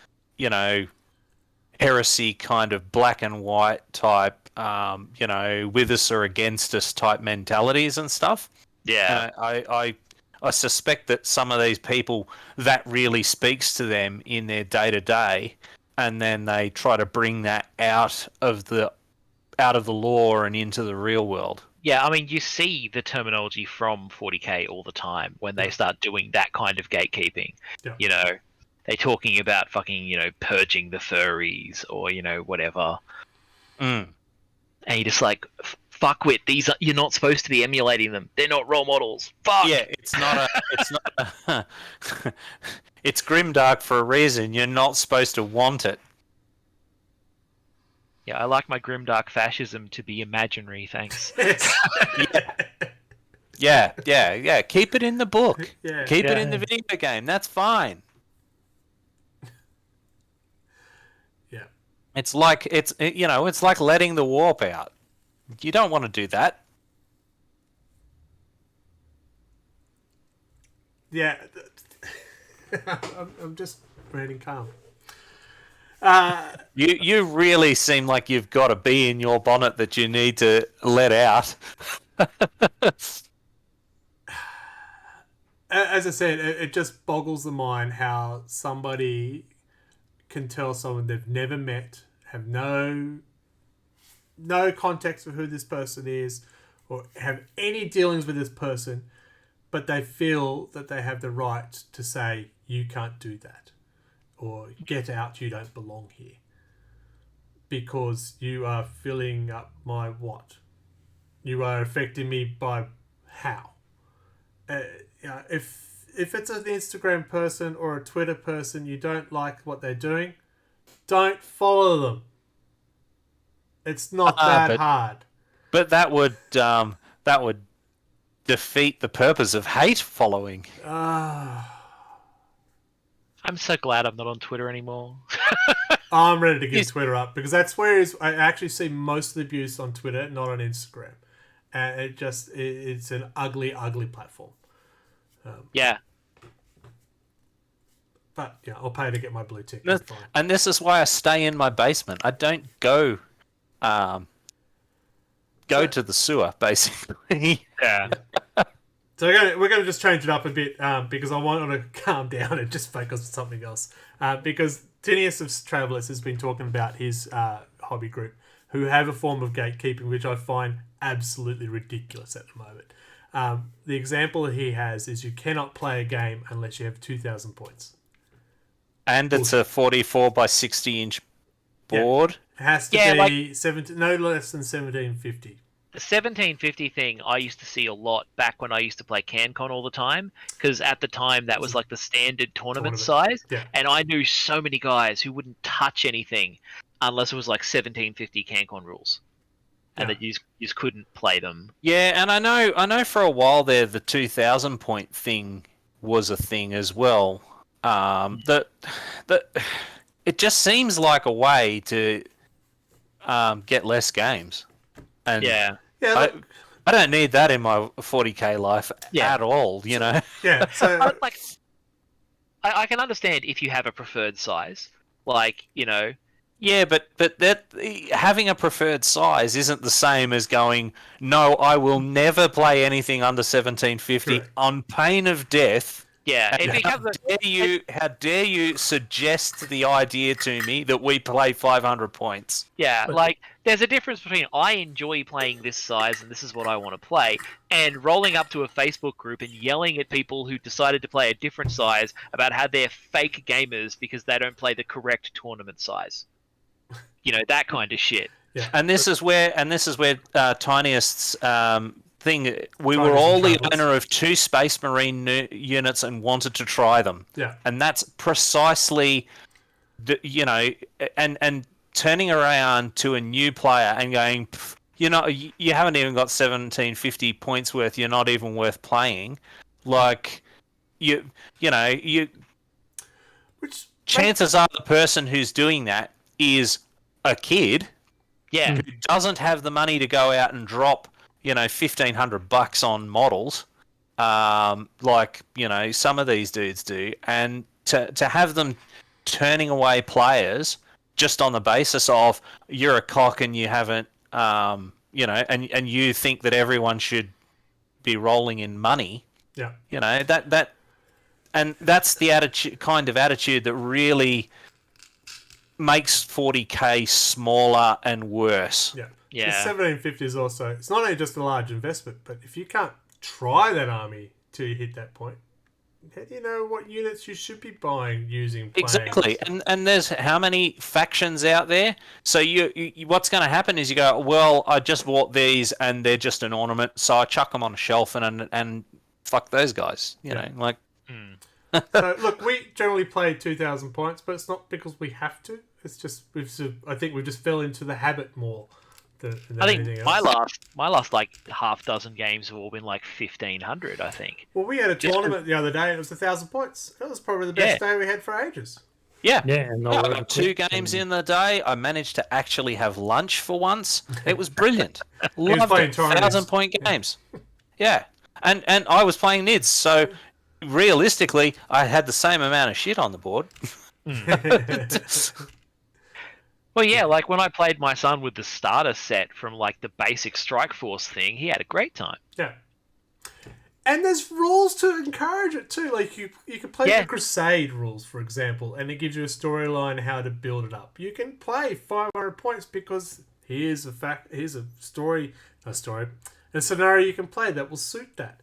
heresy kind of black and white type, with us or against us type mentalities and stuff. Yeah. And I suspect that some of these people, that really speaks to them in their day to day, and then they try to bring that out of the lore and into the real world. Yeah, I mean, you see the terminology from 40k all the time when they start doing that kind of gatekeeping. Yeah. They're talking about fucking, purging the furries or, whatever. Mm. And you're just like, fuckwit, you're not supposed to be emulating them. They're not role models. Fuck! Yeah, it's grimdark for a reason. You're not supposed to want it. Yeah, I like my grimdark fascism to be imaginary, thanks. Yeah. Keep it in the book. Yeah. Keep it in the video game. That's fine. Yeah. It's like letting the warp out. You don't want to do that. Yeah. I'm just remaining calm. You really seem like you've got a bee in your bonnet that you need to let out. As I said, it just boggles the mind how somebody can tell someone they've never met, have no context of who this person is, or have any dealings with this person, but they feel that they have the right to say, you can't do that. Or get out, you don't belong here. Because you are filling up my what? You are affecting me by how? If it's an Instagram person or a Twitter person, you don't like what they're doing, don't follow them. It's not that hard. But that would defeat the purpose of hate following. I'm so glad I'm not on Twitter anymore. I'm ready to give Twitter up because that's where I actually see most of the abuse on Twitter, not on Instagram. And it's an ugly, ugly platform. Yeah. But yeah, I'll pay to get my blue tick. And this is why I stay in my basement. I don't go to the sewer, basically. Yeah. So we're going to just change it up a bit because I want to calm down and just focus on something else. Because Tinius of Travellers has been talking about his hobby group who have a form of gatekeeping, which I find absolutely ridiculous at the moment. The example that he has is you cannot play a game unless you have 2,000 points. And it's a 44 by 60 inch board. It has to be no less than 1750. The 1750 thing I used to see a lot back when I used to play CanCon all the time, because at the time that was like the standard tournament size, and I knew so many guys who wouldn't touch anything unless it was like 1750 CanCon rules, and that you just couldn't play them. Yeah, and I know for a while there the 2,000 point thing was a thing as well. That it just seems like a way to get less games. And I don't need that in my 40k life at all, you know. Yeah, so like I can understand if you have a preferred size, like, you know. Yeah, but that having a preferred size isn't the same as going, no, I will never play anything under 1750 on pain of death. Yeah, how dare you suggest the idea to me that we play 500 points? Yeah, like there's a difference between I enjoy playing this size and this is what I want to play, and rolling up to a Facebook group and yelling at people who decided to play a different size about how they're fake gamers because they don't play the correct tournament size. You know, that kind of shit. Yeah. And this is where Tiniest's thing. We were all the owner of 2 Space Marine units and wanted to try them. Yeah. And that's precisely, you know, and turning around to a new player and going, you know, you haven't even got 1750 points worth. You're not even worth playing. Like, chances are the person who's doing that is a kid. Yeah. Who doesn't have the money to go out and drop, you know, $1,500 on models, like, you know, some of these dudes do, and to have them turning away players just on the basis of you're a cock and you haven't, you know, and you think that everyone should be rolling in money. Yeah. You know, and that's the kind of attitude that really makes 40k smaller and worse. Yeah. Yeah. The 1750 is also, it's not only just a large investment, but if you can't try that army till you hit that point, how do you know what units you should be buying, using, playing? Exactly. And there's how many factions out there? So you what's going to happen is you go, well, I just bought these and they're just an ornament, so I chuck them on a shelf and fuck those guys. You know, like. So look, we generally play 2,000 points, but it's not because we have to. It's just I think we just fell into the habit more than anything else. my last like half dozen games have all been like 1,500, I think. Well, we had a tournament the other day and it was 1,000 points. It was probably the best day we had for ages. Yeah. And I got 2 games in the day. I managed to actually have lunch for once. It was brilliant. Loved it. 1,000 point games. Yeah. And I was playing NIDS, so realistically, I had the same amount of shit on the board. Well, yeah, like when I played my son with the starter set from like the basic Strike Force thing, he had a great time. Yeah. And there's rules to encourage it too. Like you can play the Crusade rules, for example, and it gives you a storyline how to build it up. You can play 500 points because here's a scenario you can play that will suit that.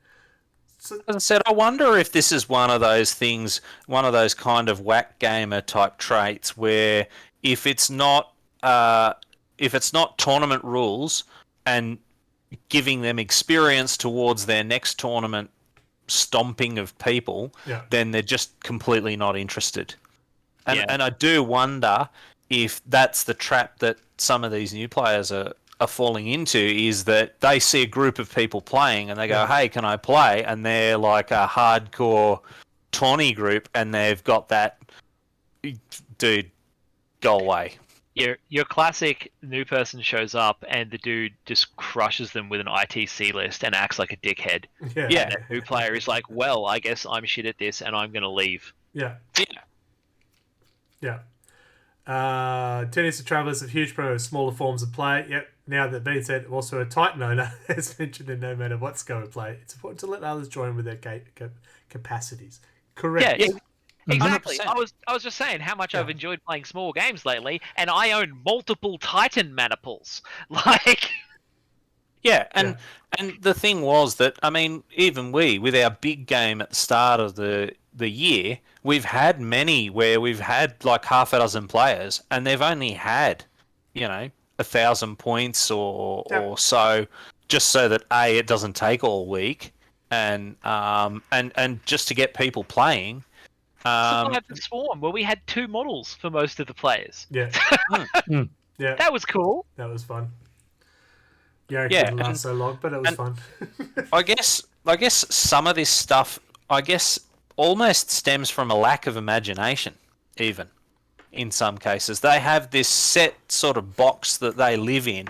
So, as I said, I wonder if this is one of those things, one of those kind of whack gamer type traits where if it's not tournament rules and giving them experience towards their next tournament stomping of people, then they're just completely not interested. And I do wonder if that's the trap that some of these new players are falling into, is that they see a group of people playing and they go, hey, can I play? And they're like a hardcore tawny group, and they've got that, dude, go away. Your classic new person shows up and the dude just crushes them with an ITC list and acts like a dickhead. Yeah. And the new player is like, well, I guess I'm shit at this and I'm going to leave. Yeah. Tennis and Travellers have huge pro of smaller forms of play. Yep. Now that being said, also a Titan owner has mentioned that no matter what scale of play, it's important to let others join with their capacities. Correct. Yeah. Exactly. 100%. I was just saying how much I've enjoyed playing small games lately, and I own multiple Titan maniples. Like, and the thing was that, I mean, even with our big game at the start of the year, we've had many where we've had like half a dozen players, and they've only had, 1,000 points or so, just so that it doesn't take all week, and just to get people playing. Survived the Swarm, where we had 2 models for most of the players. Yeah. Yeah. That was cool. That was fun. Yeah, it didn't last so long, but it was fun. I guess some of this stuff, almost stems from a lack of imagination, even, in some cases. They have this set sort of box that they live in,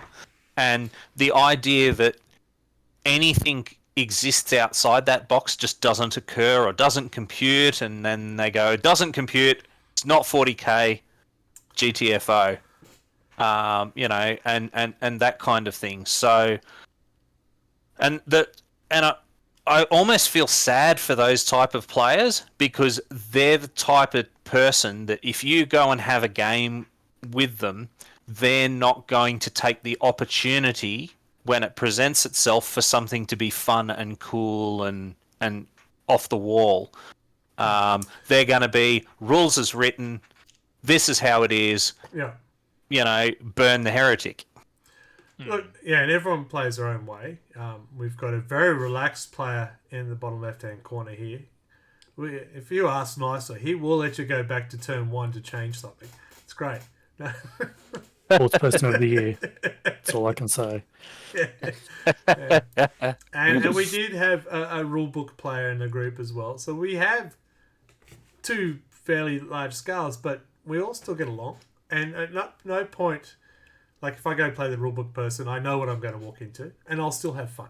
and the idea that anything exists outside that box just doesn't occur or doesn't compute, and then they go, it doesn't compute, it's not 40k, GTFO, and that kind of thing. So, I almost feel sad for those type of players, because they're the type of person that if you go and have a game with them, they're not going to take the opportunity when it presents itself for something to be fun and cool and off the wall. They're going to be rules as written. This is how it is. Yeah. Burn the heretic. Look, and everyone plays their own way. We've got a very relaxed player in the bottom left-hand corner here. If you ask nicely, he will let you go back to turn 1 to change something. It's great. Sports person of the year. That's all I can say. And we did have a rulebook player in the group as well. So we have 2 fairly large scales, but we all still get along. And at no point, like if I go play the rulebook person, I know what I'm going to walk into, and I'll still have fun.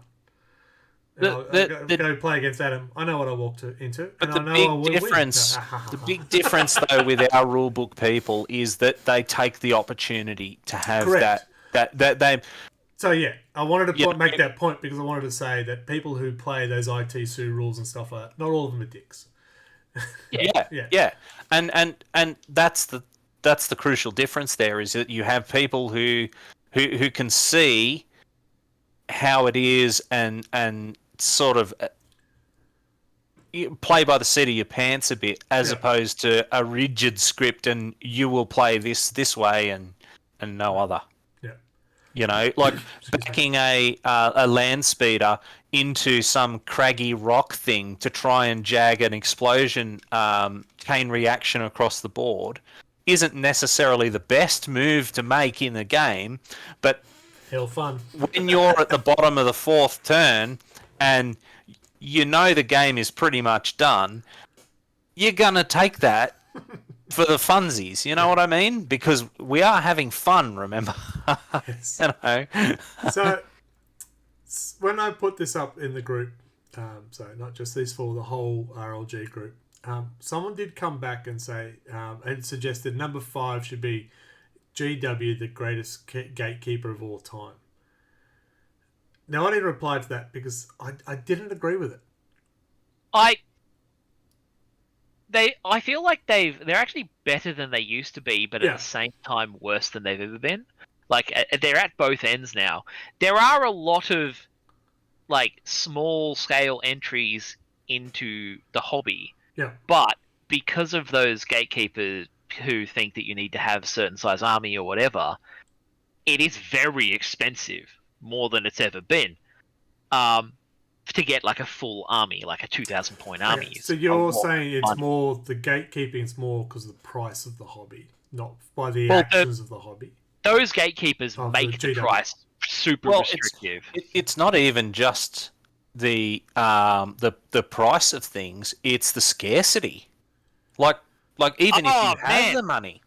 I'll go play against Adam. I know what I walked into, and I know I will win. The big difference, though, with our rulebook people is that they take the opportunity to have that they. So yeah, I wanted to make that point because I wanted to say that people who play those ITC rules and stuff like that, not all of them are dicks. Yeah. And that's the crucial difference there, is that you have people who can see how it is and sort of play by the seat of your pants a bit, as opposed to a rigid script and you will play this way and no other. Like backing a land speeder into some craggy rock thing to try and jag an explosion chain reaction across the board isn't necessarily the best move to make in the game, but hell fun. When you're at the bottom of the 4th turn and the game is pretty much done, you're going to take that for the funsies, you know what I mean? Because we are having fun, remember? Yes. So, when I put this up in the group, so not just this, for the whole RLG group, someone did come back and say, and suggested number 5 should be GW, the greatest gatekeeper of all time. Now, I didn't reply to that because I didn't agree with it. I feel like they're actually better than they used to be, but at the same time worse than they've ever been. Like, they're at both ends now. There are a lot of like small scale entries into the hobby. Yeah. But because of those gatekeepers who think that you need to have a certain size army or whatever, it is very expensive, more than it's ever been. to get like a full army, like a 2,000 point army. Okay, so you're saying it's more the gatekeeping's more because of the price of the hobby, not by the actions of the hobby. Those gatekeepers make the price super restrictive. It's not even just the price of things; it's the scarcity. Like even if you have the money,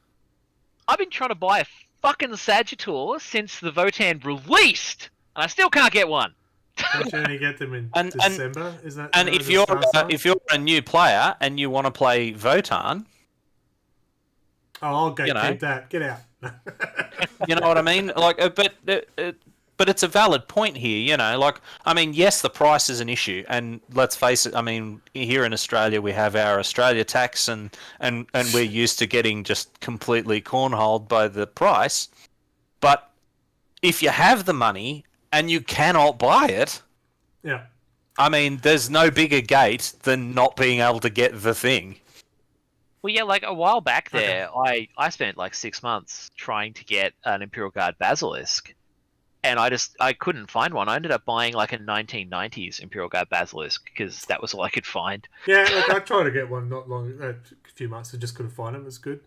I've been trying to buy a fucking Sagittor since the Votan released, and I still can't get one. Don't you only get them in December? Is that? And if you're a new player and you want to play Votan, I'll gatekeep that. Get out. You know what I mean? Like, but it's a valid point here. You know, like, I mean, yes, the price is an issue, and let's face it. I mean, here in Australia, we have our Australia tax, and we're used to getting just completely cornholed by the price. But if you have the money and you cannot buy it, yeah, I mean, there's no bigger gate than not being able to get the thing. Well, yeah, like a while back there, I spent like 6 months trying to get an Imperial Guard Basilisk, and I couldn't find one. I ended up buying like a 1990s Imperial Guard Basilisk because that was all I could find. Yeah, look, I tried to get one a few months, I just couldn't find it. It was good.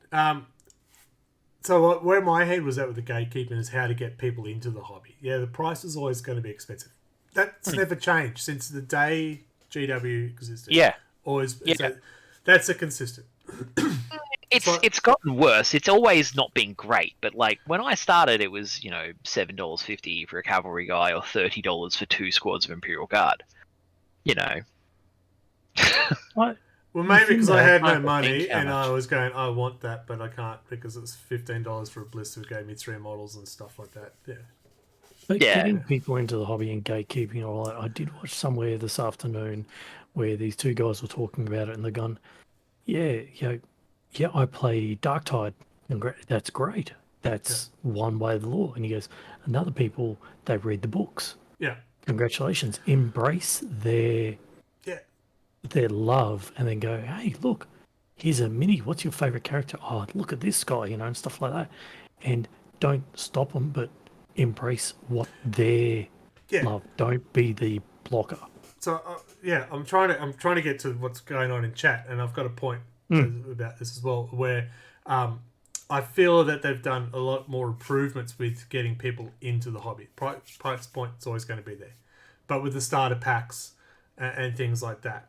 So where my head was at with the gatekeeping is how to get people into the hobby. Yeah, the price is always going to be expensive. That's never changed since the day GW existed. Yeah, always. Yeah. That's a consistent. It's gotten worse. It's always not been great, but like when I started, it was $7.50 for a cavalry guy or $30 for 2 squads of Imperial Guard. What? Well, maybe because I had no money and I was going, I want that, but I can't because it's $15 for a blister who gave me 3 models and stuff like that. Yeah. But getting people into the hobby and gatekeeping, all that, I did watch somewhere this afternoon where these 2 guys were talking about it, and they're going, I play Darktide, and that's great. That's one way of the law. And he goes, and other people, they read the books. Yeah. Congratulations. Embrace their love, and then go, hey, look, here's a mini. What's your favorite character? Oh, look at this guy, and stuff like that. And don't stop them, but embrace what they love. Don't be the blocker. So I'm trying to get to what's going on in chat, and I've got a point about this as well, where I feel that they've done a lot more improvements with getting people into the hobby. Price point is always going to be there, but with the starter packs and things like that,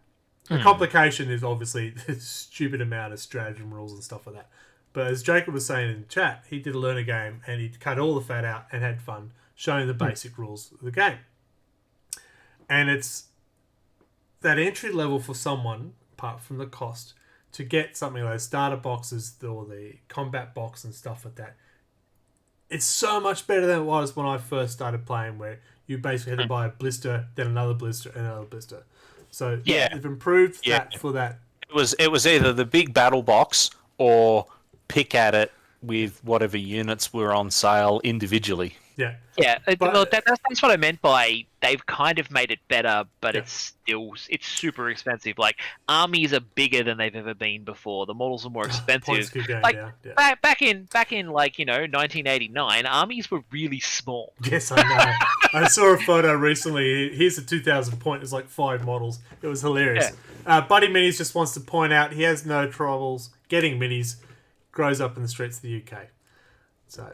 the complication is obviously the stupid amount of stratagem rules and stuff like that. But as Jacob was saying in chat, he did a learner game and he cut all the fat out and had fun showing the basic rules of the game. And it's that entry level for someone, apart from the cost, to get something like starter boxes or the combat box and stuff like that. It's so much better than it was when I first started playing, where you basically had to buy a blister, then another blister, and another blister. So they've improved that for that. It was either the big battle box or pick at it with whatever units were on sale individually. Yeah. Yeah, that's what I meant by they've kind of made it better, but it's super expensive. Like, armies are bigger than they've ever been before. The models are more expensive. Back in 1989, armies were really small. Yes, I know. I saw a photo recently. Here's a 2,000 point. It's like 5 models. It was hilarious. Yeah. Buddy Minis just wants to point out he has no troubles getting minis. Grows up in the streets of the UK. So,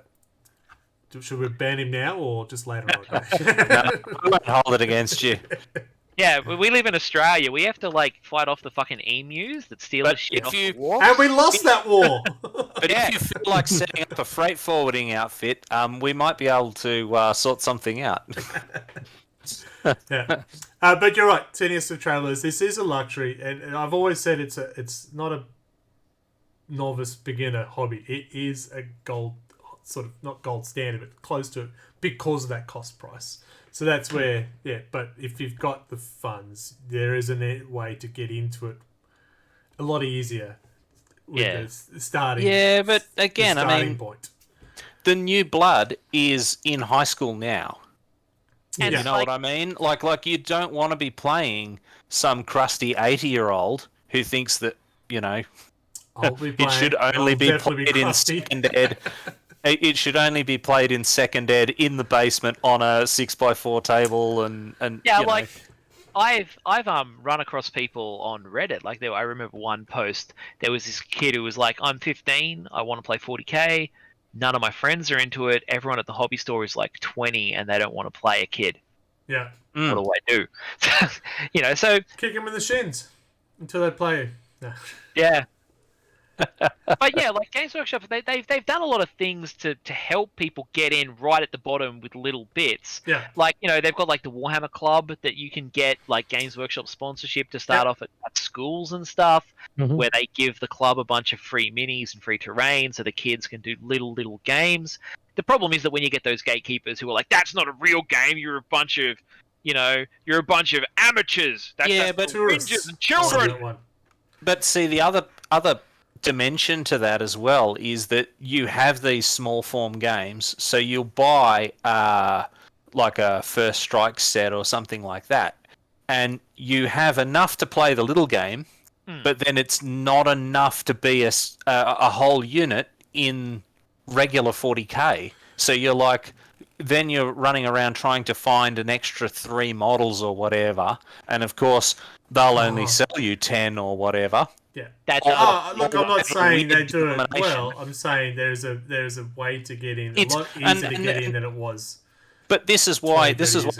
should we ban him now or just later on? No, I won't hold it against you. Yeah, we live in Australia. We have to fight off the fucking emus that steal the shit off the war. And we lost that war. But if you feel like setting up a freight forwarding outfit, we might be able to sort something out. Yeah, but you're right. Tedious of Travelers. This is a luxury, and I've always said it's not a novice beginner hobby. It is a gold sort of, not gold standard, but close to it because of that cost price. So that's where, but if you've got the funds, there is a way to get into it a lot easier with the starting. Yeah, but again, point. The new blood is in high school now. And you know what I mean? Like you don't want to be playing some crusty 80-year-old who thinks that, it should only be played in second ed It should only be played in second ed in the basement on a 6x4 table, and Yeah, you know. like I've run across people on Reddit. Like I remember one post. There was this kid who was like, "I'm 15. I want to play 40k. None of my friends are into it. Everyone at the hobby store is like 20, and they don't want to play a kid. Yeah. What do I do?" You know, so Kick them in the shins until they play. No. yeah. But yeah, like Games Workshop, they've done a lot of things to help people get in right at the bottom with little bits. Yeah. Like, you know, they've got like the Warhammer Club that you can get like Games Workshop sponsorship to start off at schools and stuff, where they give the club a bunch of free minis and free terrain so the kids can do little games. The problem is that when you get those gatekeepers who are like, "That's not a real game, you're a bunch of, you know, you're a bunch of amateurs. That's but cringes and children." But see, the other dimension to that as well is that you have these small form games, so you'll buy like a First Strike set or something like that, and you have enough to play the little game, but then it's not enough to be a whole unit in regular 40k. So you're like, then you're running around trying to find an extra 3 models or whatever, and of course they'll only sell you 10 or whatever. Yeah. That's look, I'm not saying they do it well. I'm saying there's a way to get in. It's a lot easier to get in than it was. But this is why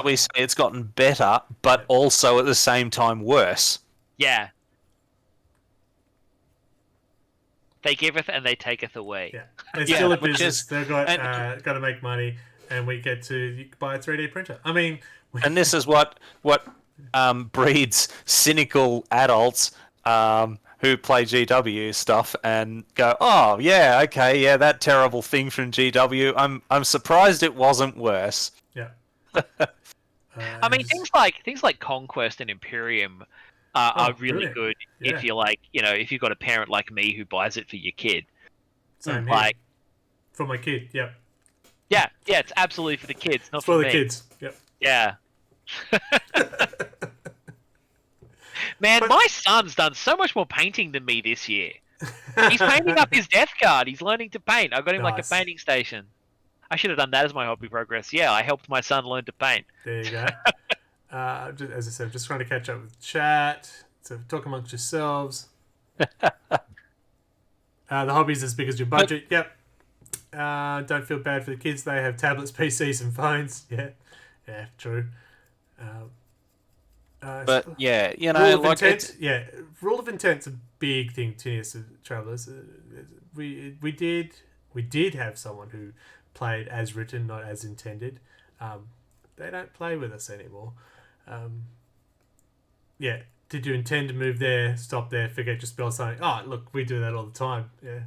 we say it's gotten better, but also at the same time worse. Yeah. They giveth and they taketh away. Yeah. They're still a business. They've got to make money, and we get to buy a 3D printer. I mean... And this is what breeds cynical adults who play GW stuff and go, "Oh yeah, okay, yeah, that terrible thing from GW. I'm surprised it wasn't worse." Yeah. I mean, things like Conquest and Imperium are really good if you're like, you know, if you've got a parent like me who buys it for your kid. Same like here. For my kid, yeah. Yeah, it's absolutely for the kids, not for me. the kids. Yep. Yeah. Man, my son's done so much more painting than me this year. He's painting up his Death Guard. He's learning to paint. I got him like a painting station. I should have done that as my hobby progress. Yeah, I helped my son learn to paint. There you go. As I said, just trying to catch up with chat. So talk amongst yourselves. The hobby's as big as your budget. Yep. Don't feel bad for the kids. They have tablets, PCs, and phones. Yeah, true. But yeah, you know, like intent, rule of intent's a big thing to us travelers. We did have someone who played as written, not as intended. They don't play with us anymore. Did you intend to move there? Stop there. Forget your spell something. Oh, look, we do that all the time. Yeah.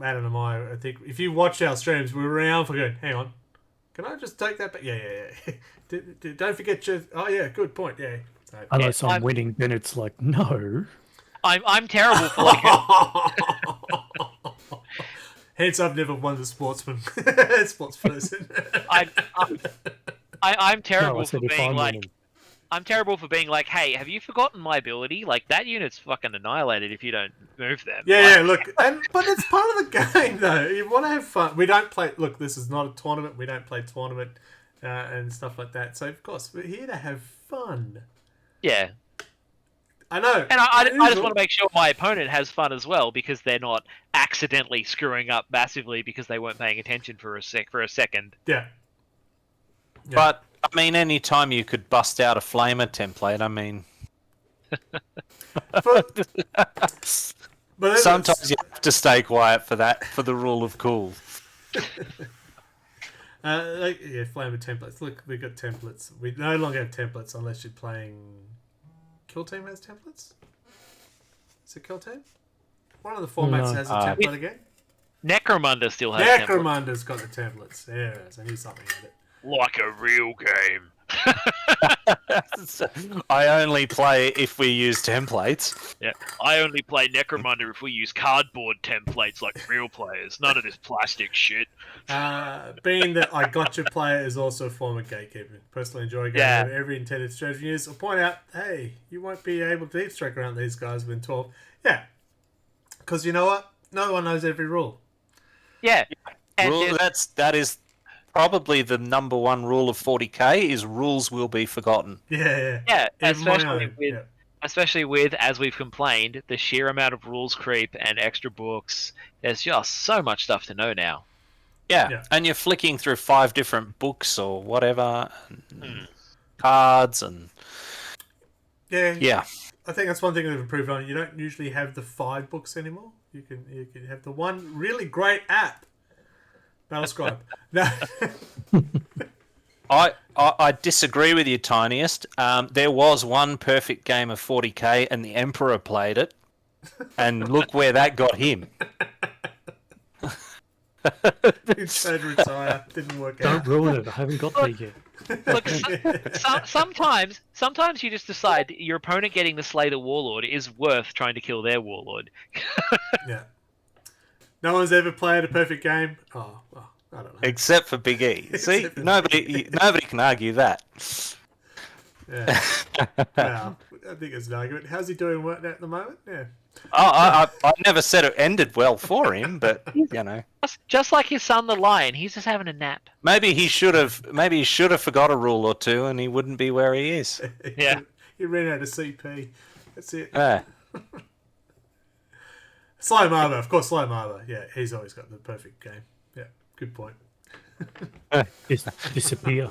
Adam and I think if you watch our streams, we're around for going, hang on, can I just take that back? Yeah. Don't forget your... Oh, yeah, good point, yeah. So, unless I'm winning, then it's like, no. I'm terrible for like... Hence, I've never won the sports person. I'm terrible for being like... Winning. I'm terrible for being like, hey, have you forgotten my ability? Like, that unit's fucking annihilated if you don't move them. Yeah, look. But it's part of the game, though. You want to have fun. We don't play... Look, this is not a tournament. We don't play tournament and stuff like that. So, of course, we're here to have fun. Yeah. I know. And I just want to make sure my opponent has fun as well, because they're not accidentally screwing up massively because they weren't paying attention for a second. Yeah. But... I mean, any time you could bust out a flamer template, I mean... but sometimes you have to stay quiet for that, for the rule of cool. Flamer templates. Look, we got templates. We no longer have templates unless you're playing... Kill Team has templates? Is it Kill Team? One of the formats has a template again? Necromunda still has Necromunda's got the templates. There it is. I knew something with it. Like a real game. I only play if we use templates. Yeah, I only play Necromunda if we use cardboard templates like real players. None of this plastic shit. Being that I Gotcha player is also a form of gatekeeping. Personally enjoy game every intended strategy use. I'll point out, hey, you won't be able to deep strike around these guys within 12. Yeah, because you know what? No one knows every rule. Yeah. And That is probably the number one rule of 40k is rules will be forgotten. Yeah, Even my own. especially with, as we've complained, the sheer amount of rules creep and extra books. There's just so much stuff to know now. Yeah, and you're flicking through 5 different books or whatever, and cards and yeah. I think that's one thing they've improved on. You don't usually have the 5 books anymore. You can have the one really great app, Battlescribe. No. I disagree with you, Tiniest. There was one perfect game of 40k, and the Emperor played it, and look where that got him. He tried to retire, didn't work out. Don't ruin it. I haven't got there yet. Look, sometimes you just decide that your opponent getting the Slater Warlord is worth trying to kill their Warlord. Yeah. No one's ever played a perfect game. Oh, well, I don't know. Except for Big E. See, nobody can argue that. Yeah. Well, I think it's an argument. How's he doing work at the moment? Yeah. I never said it ended well for him, but you know, just like his son, the Lion, he's just having a nap. Maybe he should have forgot a rule or two, and he wouldn't be where he is. Yeah. He ran out of CP. That's it. Sly Marber, of course, Sly Marber. Yeah, he's always got the perfect game. Yeah, good point. Disappear.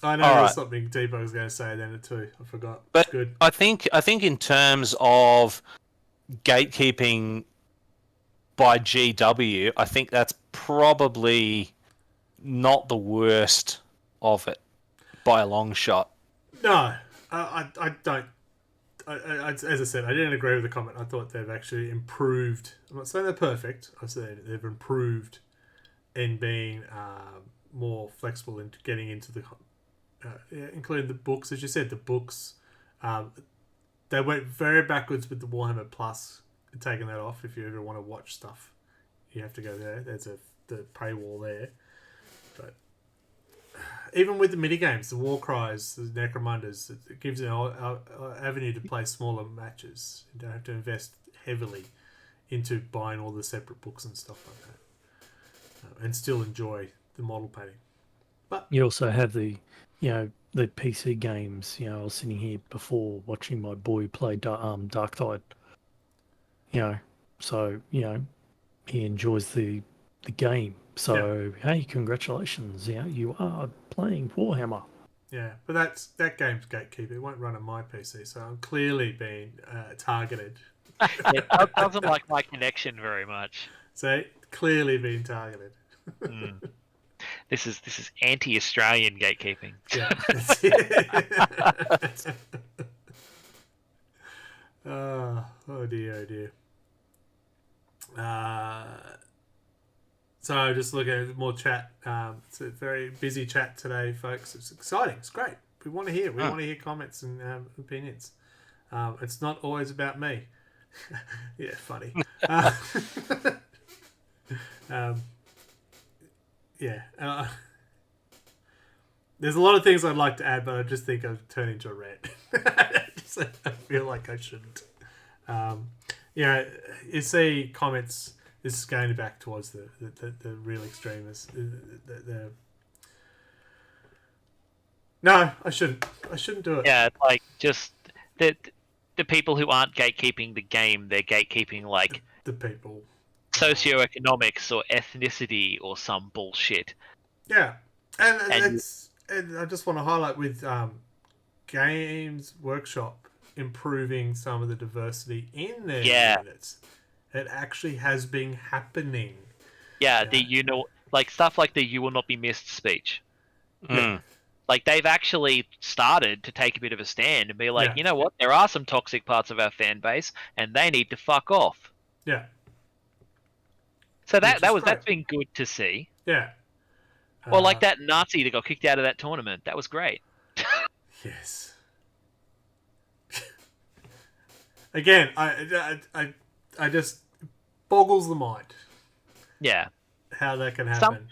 I know there's something deep I was going to say then too. I forgot. But good. I think in terms of gatekeeping by GW, I think that's probably not the worst of it by a long shot. No, I don't. As I said, I didn't agree with the comment. I thought they've actually improved. I'm not saying they're perfect. I said they've improved in being more flexible into getting into the, including the books. As you said, the books, they went very backwards with the Warhammer Plus, taking that off. If you ever want to watch stuff, you have to go there. There's the paywall there. But even with the minigames, the War Cries, the Necromunders, it gives you an avenue to play smaller matches. You don't have to invest heavily into buying all the separate books and stuff like that, and still enjoy the model painting. But you also have the PC games. I was sitting here before watching my boy play Darktide. So he enjoys the game. So hey, congratulations! You are playing Warhammer. Yeah, but that game's Gatekeeper. It won't run on my PC, so I'm clearly being targeted. It doesn't like my connection very much. So clearly being targeted. This is anti-Australian gatekeeping. Yeah. Oh dear. So just looking at more chat. It's a very busy chat today, folks. It's exciting. It's great. We want to hear. We want to hear comments and opinions. It's not always about me. Yeah, funny. There's a lot of things I'd like to add, but I just think I've turned into a rant. I feel like I shouldn't. You see comments. This is going back towards the real extremists. No, I shouldn't. I shouldn't do it. Yeah, like just the people who aren't gatekeeping the game, they're gatekeeping like the people, socioeconomics or ethnicity or some bullshit. Yeah, and I just want to highlight with Games Workshop improving some of the diversity in their units. It actually has been happening. Yeah, like stuff like the "you will not be missed" speech. Like they've actually started to take a bit of a stand and be like, you know what? There are some toxic parts of our fan base, and they need to fuck off. Yeah. So that's been good to see. Yeah. Or like that Nazi that got kicked out of that tournament. That was great. Yes. Again, I just boggles the mind. Yeah. How that can happen.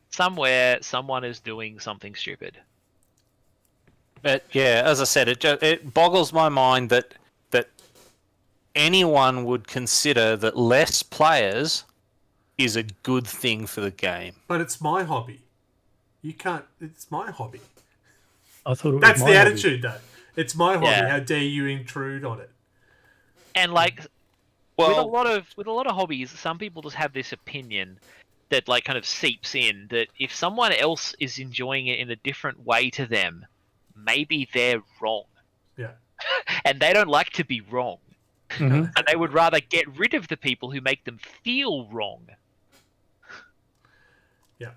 Somewhere, someone is doing something stupid. But yeah, as I said, it boggles my mind that anyone would consider that less players is a good thing for the game. But it's my hobby. You can't. It's my hobby. I thought it was That's my the hobby. attitude, though. It's my hobby. Yeah. How dare you intrude on it? And like Well, with a lot of hobbies, some people just have this opinion that like kind of seeps in that if someone else is enjoying it in a different way to them, maybe they're wrong. Yeah. And they don't like to be wrong. Mhm. And they would rather get rid of the people who make them feel wrong. Yeah.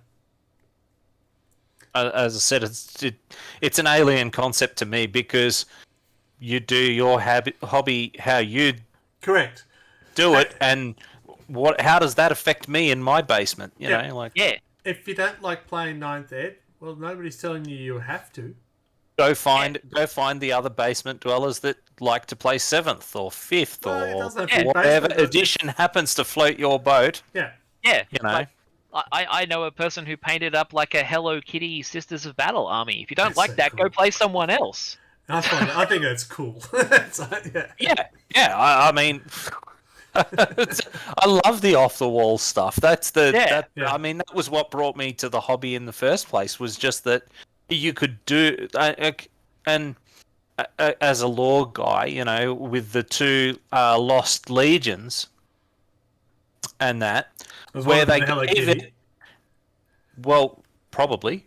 As I said, it's an alien concept to me because you do your hobby how you Correct. do it, and how does that affect me in my basement? You Yeah. know, like Yeah. If you don't like playing Ninth Ed, well, nobody's telling you you have to. go find the other basement dwellers that like to play 7th or 5th Well, it or doesn't have to be whatever basement, edition happens to float your boat. Yeah. Yeah. You know, Like, I know a person who painted up like a Hello Kitty Sisters of Battle army. If you don't That's like so that, cool. go play someone else. I think that's cool. It's like, yeah. yeah. I mean, I love the off the wall stuff. That's Yeah. I mean, that was what brought me to the hobby in the first place. Was just that you could do and as a lore guy, you know, with the 2 Lost Legions and that, Was where one of them they Hello gave Kitty? it. Well, probably.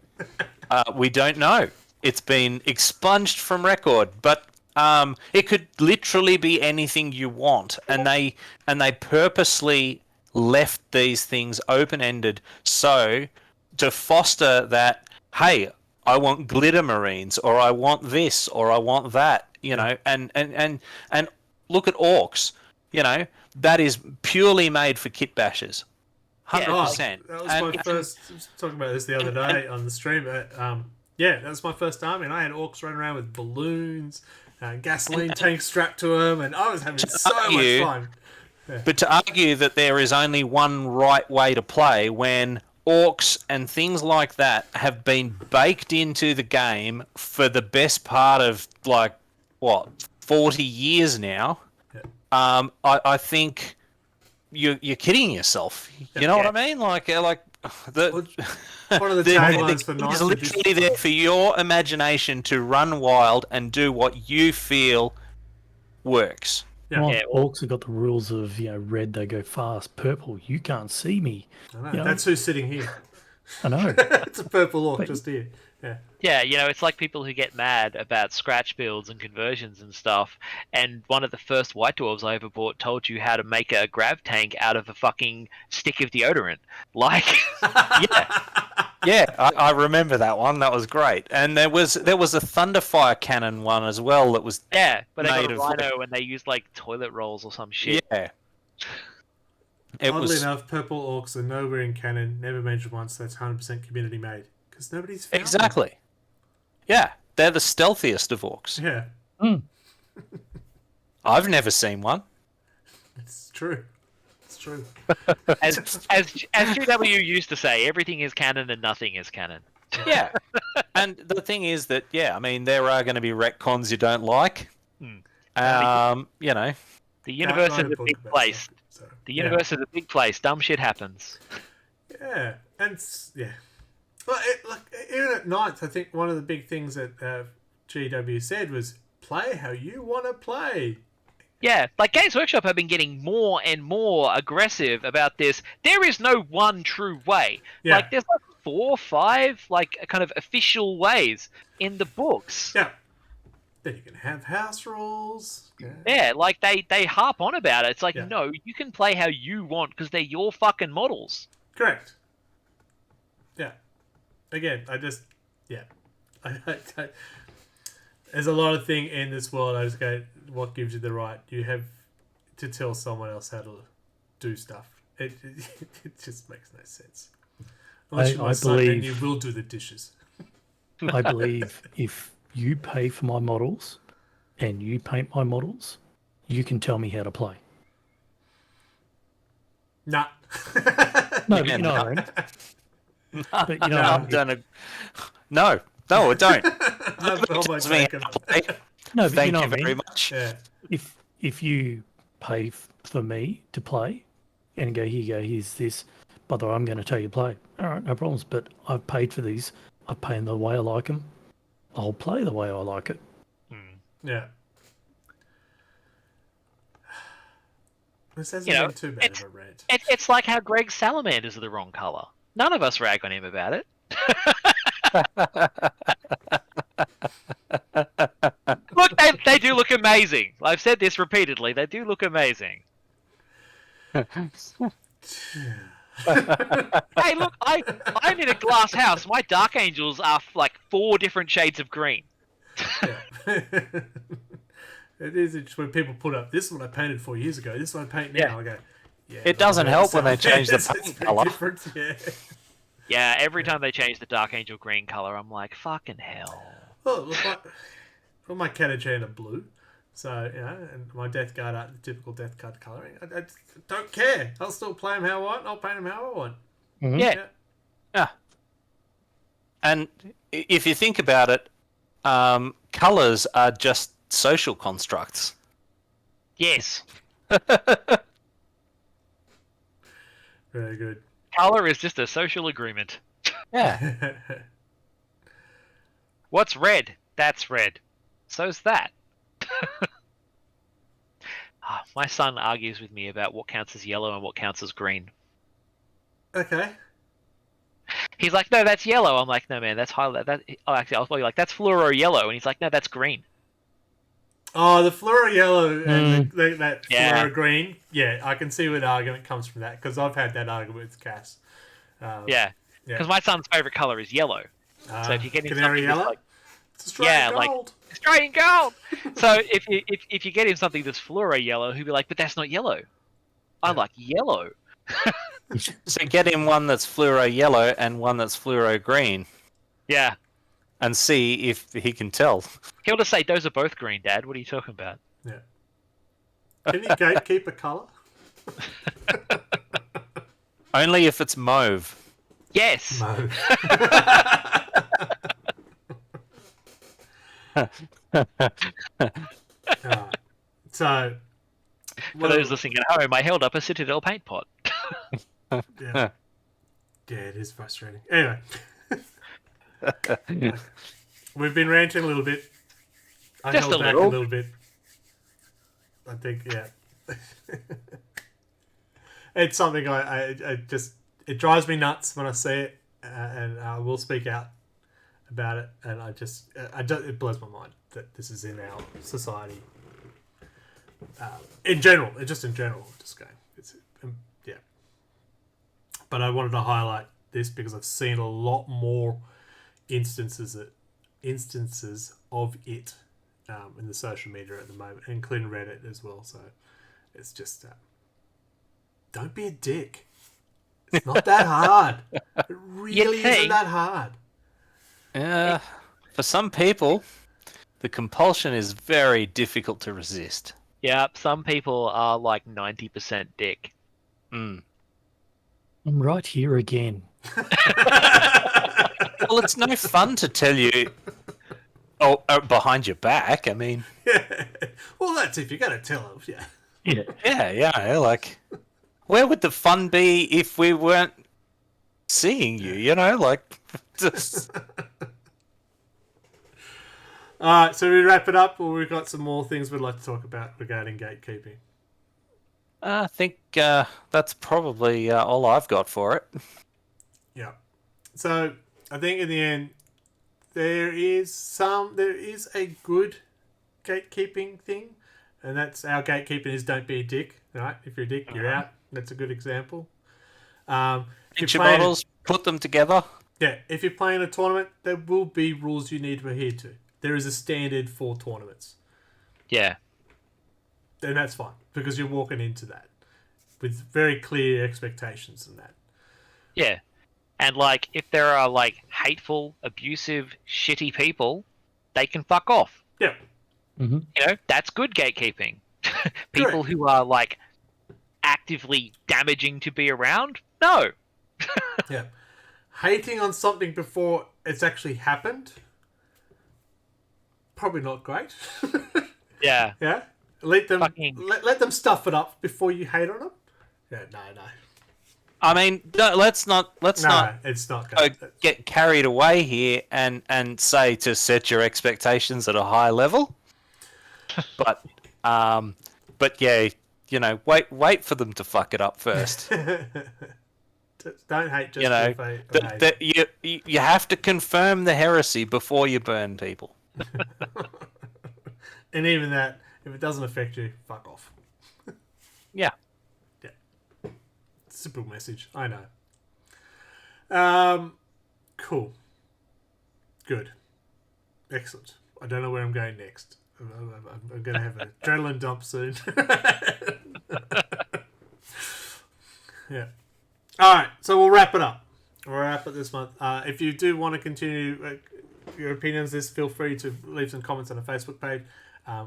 We don't know. It's been expunged from record, but it could literally be anything you want, and they purposely left these things open-ended so to foster that. Hey, I want glitter marines, or I want this, or I want that. You know, and look at orcs. You know, that is purely made for kit bashers. 100%. That was my first. I was talking about this the other day on the stream. Yeah, that was my first army, and I had orcs running around with balloons, gasoline tanks strapped to them, and I was having so much fun. But to argue that there is only one right way to play when orcs and things like that have been baked into the game for the best part of, like, what, 40 years now, I think you're kidding yourself. You know what I mean? Like the one of the taglines for it's Knights literally there for your imagination to run wild and do what you feel works. Yeah. Well, orcs have got the rules of, red they go fast, purple you can't see me. I know. That's who's sitting here. I know. It's a purple orc just here. Yeah. Yeah, it's like people who get mad about scratch builds and conversions and stuff. And one of the first White Dwarves I ever bought told you how to make a grav tank out of a fucking stick of deodorant. Like, yeah, I remember that one. That was great. And there was a Thunderfire cannon one as well that was but they got made a of rhino and they used like toilet rolls or some shit. Yeah. Oddly enough, purple orcs are nowhere in canon, never mentioned once. That's 100% community made because nobody's found exactly. them. Yeah, they're the stealthiest of orcs. Yeah, I've never seen one. it's true. It's true. As GW used to say, everything is canon and nothing is canon. Yeah, and the thing is that I mean, there are going to be retcons you don't like. You know, The universe is a big place. So, The universe is a big place. Dumb shit happens. Yeah, and well, even at Ninth, I think one of the big things that GW said was play how you want to play. Yeah, like Games Workshop have been getting more and more aggressive about this. There is no one true way. Yeah. Like there's like 4 or 5 like kind of official ways in the books. Yeah. Then you can have house rules. Yeah, like they harp on about it. It's like, no, you can play how you want because they're your fucking models. Correct. Yeah. Again, I there's a lot of thing in this world. I just go, what gives you the right? You have to tell someone else how to do stuff. It just makes no sense. Unless you're my son, then you will do the dishes. I believe if you pay for my models and you paint my models, you can tell me how to play. Nah. No, but you know what I mean. But you know, I've done a... No, I don't. Oh my God. No, but Thank you know you what I very mean. much. Yeah. If you pay for me to play, and go, here you go, here's this. By the way, I'm going to tell you to play. All right, no problems. But I've paid for these. I've paid them the way I like them. I'll play the way I like it. Yeah. This hasn't been too bad of a rant. It's like how Greg's salamanders are the wrong color. None of us rag on him about it. Look, they do look amazing. I've said this repeatedly. They do look amazing. Hey, look, I'm in a glass house. My dark angels are like 4 different shades of green. Yeah. It is interesting when people put up, this is what I painted 4 years ago, this is what I paint now. I go, yeah. It doesn't help when they change the it's paint pretty colour. different, yeah. Yeah, every time they change the dark angel green color, I'm like, fucking hell. Well, look, my Catachan are blue. So, and my Death Guard are the typical Death Guard colouring. I don't care. I'll still play them how I want. I'll paint them how I want. Mm-hmm. Yeah. And if you think about it, colours are just social constructs. Yes. Very good. Color is just a social agreement. Yeah. What's red? That's red. So's that. My son argues with me about what counts as yellow and what counts as green. Okay. He's like, no, that's yellow. I'm like, no, man, that's highlight. Actually, I was probably like, that's fluoro yellow, and he's like, no, that's green. Oh, the fluoro yellow and that Yeah. fluoro green. Yeah, I can see where the argument comes from that, because I've had that argument with Cass. Yeah, because my son's favorite color is yellow. So if you get him Canary something that's yellow? like, It's Australian yeah, like gold. Australian gold. So if you get him something that's fluoro yellow, he'll be like, but that's not yellow. I like yellow. So get him one that's fluoro yellow and one that's fluoro green, Yeah. and see if he can tell. He'll just say, those are both green, Dad. What are you talking about? Yeah. Can you gatekeeper colour? Only if it's mauve. Yes. No. Alright. So, For those listening at home, I held up a Citadel paint pot. yeah. Yeah, it is frustrating. Anyway. We've been ranting a little bit. I Just held a back little. a little bit. I think, yeah. It's something I just... It drives me nuts when I see it, and I will speak out about it, and it blows my mind that this is in our society. In general, just going. Yeah. But I wanted to highlight this because I've seen a lot more instances of it in the social media at the moment, including Reddit as well. So it's just don't be a dick. It's not that hard. It really isn't that hard. For some people, the compulsion is very difficult to resist. Yeah, some people are like 90% dick. Mm. I'm right here again. Well, it's no fun to tell you behind your back. I mean, Yeah. Well, that's if you're going to tell them. Yeah. yeah. Like, where would the fun be if we weren't seeing you? You know, like, just... All right, so we wrap it up, or we've got some more things we'd like to talk about regarding gatekeeping. I think that's probably all I've got for it. Yeah. So I think in the end, there is a good gatekeeping thing, and that's our gatekeeping is don't be a dick. Right? If you're a dick, you're out. That's a good example. Get your models, put them together. Yeah, if you're playing a tournament, there will be rules you need to adhere to. There is a standard for tournaments. Yeah. And that's fine, because you're walking into that with very clear expectations and that. Yeah. And, like, if there are, like, hateful, abusive, shitty people, they can fuck off. Yeah. Mm-hmm. You know, that's good gatekeeping. People who are, like, actively damaging to be around? No. Yeah. Hating on something before it's actually happened? Probably not great. Yeah. Yeah. Let them Fucking- let them stuff it up before you hate on them. Yeah, no. I mean, let's not It's not going to get carried away here and say to set your expectations at a high level. But yeah, wait for them to fuck it up first. Don't hate just you have to confirm the heresy before you burn people. And even that, if it doesn't affect you, fuck off. Yeah. Simple message. I know. Cool. Good. Excellent. I don't know where I'm going next. I'm going to have an adrenaline dump soon. Yeah. All right. So we'll wrap it up. We'll wrap it this month. If you do want to continue your opinions, this feel free to leave some comments on the Facebook page.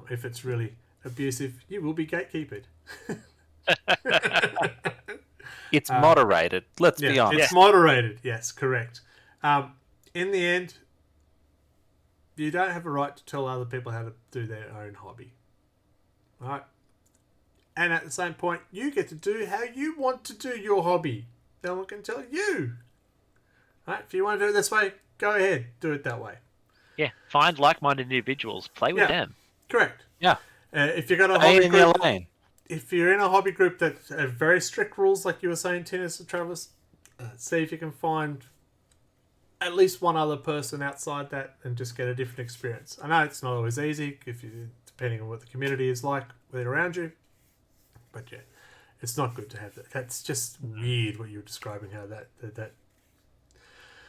If it's really abusive, you will be gatekeepered. It's moderated. Let's be honest. It's moderated. Yes, correct. In the end, you don't have a right to tell other people how to do their own hobby. All right? And at the same point, you get to do how you want to do your hobby. No one can tell you. All right? If you want to do it this way, go ahead. Do it that way. Yeah, find like-minded individuals. Play with them. Correct. Yeah. If you've got a hobby in your group, lane. if you're in a hobby group that have very strict rules, like you were saying, Tinnis and Travis, see if you can find at least one other person outside that and just get a different experience. I know it's not always easy, depending on what the community is like around you, but yeah, it's not good to have that. That's just weird what you were describing, how that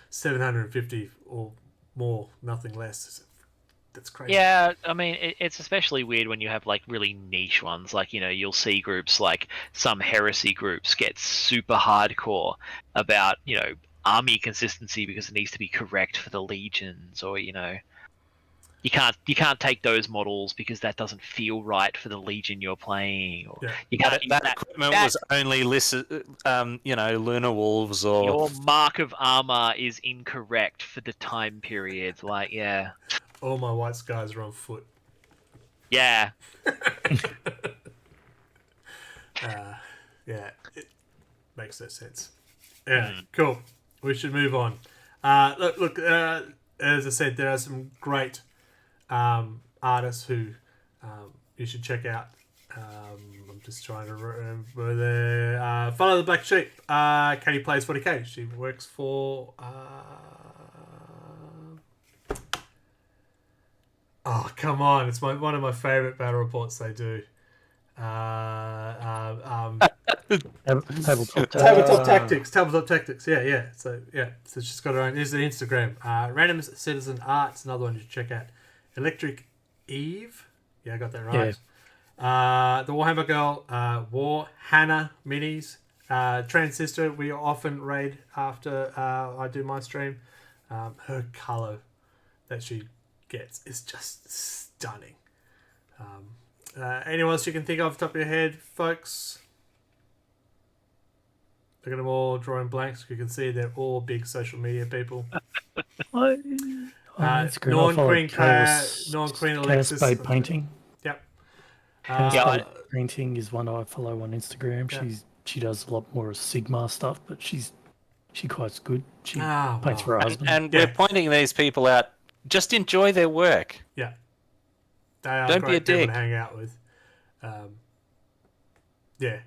750 or more, nothing less. That's crazy. Yeah, I mean, it's especially weird when you have like really niche ones. Like, you'll see groups like some heresy groups get super hardcore about, army consistency because it needs to be correct for the legions, or you can't take those models because that doesn't feel right for the legion you're playing. Or you can't that equipment was only listed, lunar wolves or your mark of armor is incorrect for the time period. Like, yeah. All my white scars are on foot. Yeah. Yeah, it makes no sense. Yeah, cool. We should move on. Look. As I said, there are some great artists who you should check out. I'm just trying to remember there. Follow the Black Sheep. Katie plays 40k. She works for. Oh, come on. It's one of my favourite battle reports they do. Tabletop Tactics. Yeah. So she's got her own. Here's the Instagram. Random Citizen Arts, another one you should check out. Electric Eve. Yeah, I got that right. Yeah. The Warhammer Girl, War Hannah Minis. Transistor, we often raid after I do my stream. Her colour that she gets is just stunning. Anyone else you can think of off the top of your head, folks? Look at them all drawing blanks. You can see they're all big social media people. Norn Queen Alexis. Spade Painting. Yep. Spade Painting is one I follow on Instagram. Yep. She does a lot more Sigma stuff, but she's quite good. She paints for her husband. And we're pointing these people out. Just enjoy their work. Yeah. They are Don't great be a people dick. to hang out with. Yeah.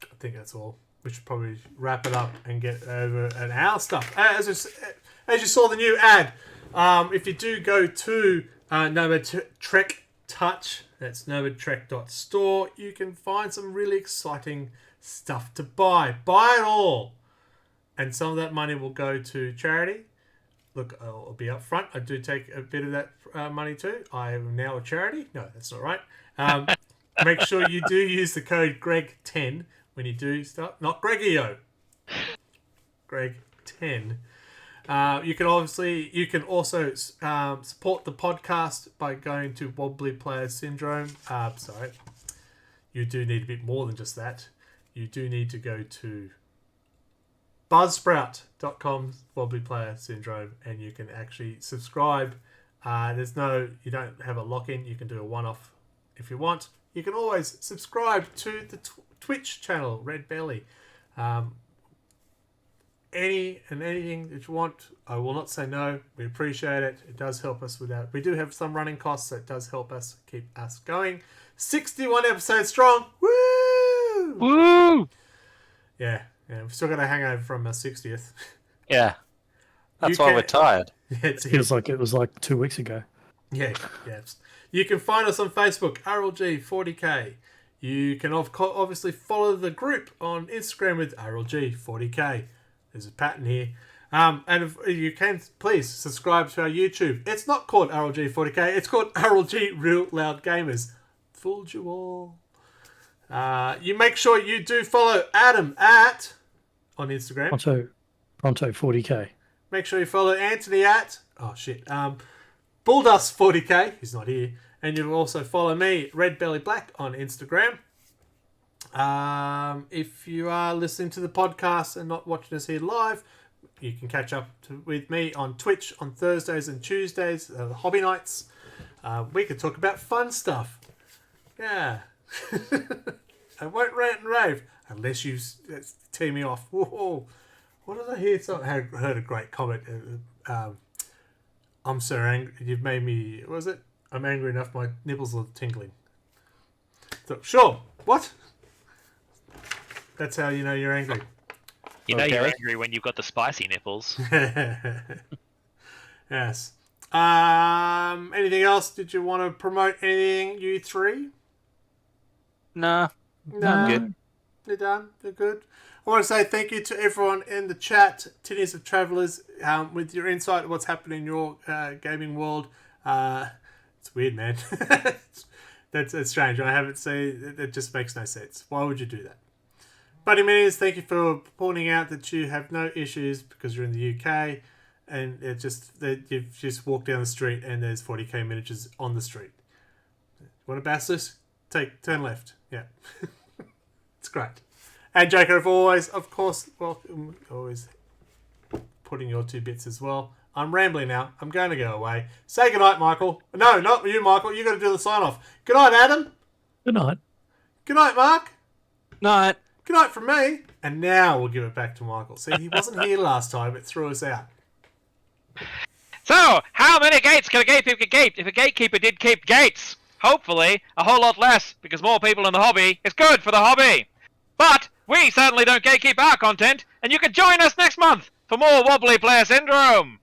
I think that's all. We should probably wrap it up and get over an hour stuff. As you saw the new ad, if you do go to Nomad Trek Touch, that's nomadtrek.store, you can find some really exciting stuff to buy. Buy it all. And some of that money will go to charity. Look, I'll be up front. I do take a bit of that money too. I am now a charity. No, that's not right. Make sure you do use the code GREG10 when you do start. Not Gregio. Greg10. You can also support the podcast by going to Wobbly Player Syndrome. Sorry. You do need a bit more than just that. You do need to go to buzzsprout.com Wobbly Player Syndrome, and you can actually subscribe. You don't have a lock-in. You can do a one-off if you want. you can always subscribe to the Twitch channel, Red Belly. Anything that you want, I will not say no. We appreciate it. It does help us with that. We do have some running costs, so it does help us keep us going. 61 episodes strong. Woo! Woo! Yeah, we've still got a hangover from our 60th. Yeah. That's why we're tired. It Feels like it was like 2 weeks ago. Yeah. You can find us on Facebook, RLG40K. You can obviously follow the group on Instagram with RLG40K. There's a pattern here. And if you can, please subscribe to our YouTube. It's not called RLG40K. It's called RLG Real Loud Gamers. Fooled you all. You make sure you do follow Adam on Instagram. Pronto 40k. Make sure you follow Anthony Bulldust40k. He's not here. And you will also follow me, Red Belly Black, on Instagram. If you are listening to the podcast and not watching us here live, you can catch up with me on Twitch on Thursdays and Tuesdays, the hobby nights. We could talk about fun stuff. Yeah. I won't rant and rave unless you tee me off. Whoa. What did I hear? I heard a great comment. I'm so angry. You've made me... What was it? I'm angry enough my nipples are tingling. So, sure. What? That's how you know you're angry. You know you're angry when you've got the spicy nipples. Yes. Anything else? Did you want to promote anything, you three? Nah. No. I'm good. They're done. They're good. I want to say thank you to everyone in the chat, Tinnies of Travellers, with your insight of what's happening in your gaming world. It's weird, man. That's strange. I haven't seen it. It just makes no sense. Why would you do that? Buddy Minis, thank you for pointing out that you have no issues because you're in the UK, and you've just walked down the street and there's 40k miniatures on the street. Want to bash this? Turn left. Yeah. It's great. And Jacob, always, of course, welcome. Always putting your 2 bits as well. I'm rambling now. I'm going to go away. Say goodnight, Michael. No, not you, Michael. You got to do the sign off. Good night, Adam. Good night. Good night, Mark. Night. Good night from me. And now we'll give it back to Michael. See, he wasn't here last time. It threw us out. So, how many gates can a gatekeeper keep if a gatekeeper did keep gates? Hopefully, a whole lot less, because more people in the hobby is good for the hobby. But we certainly don't gatekeep our content, and you can join us next month for more Wobbly Player Syndrome.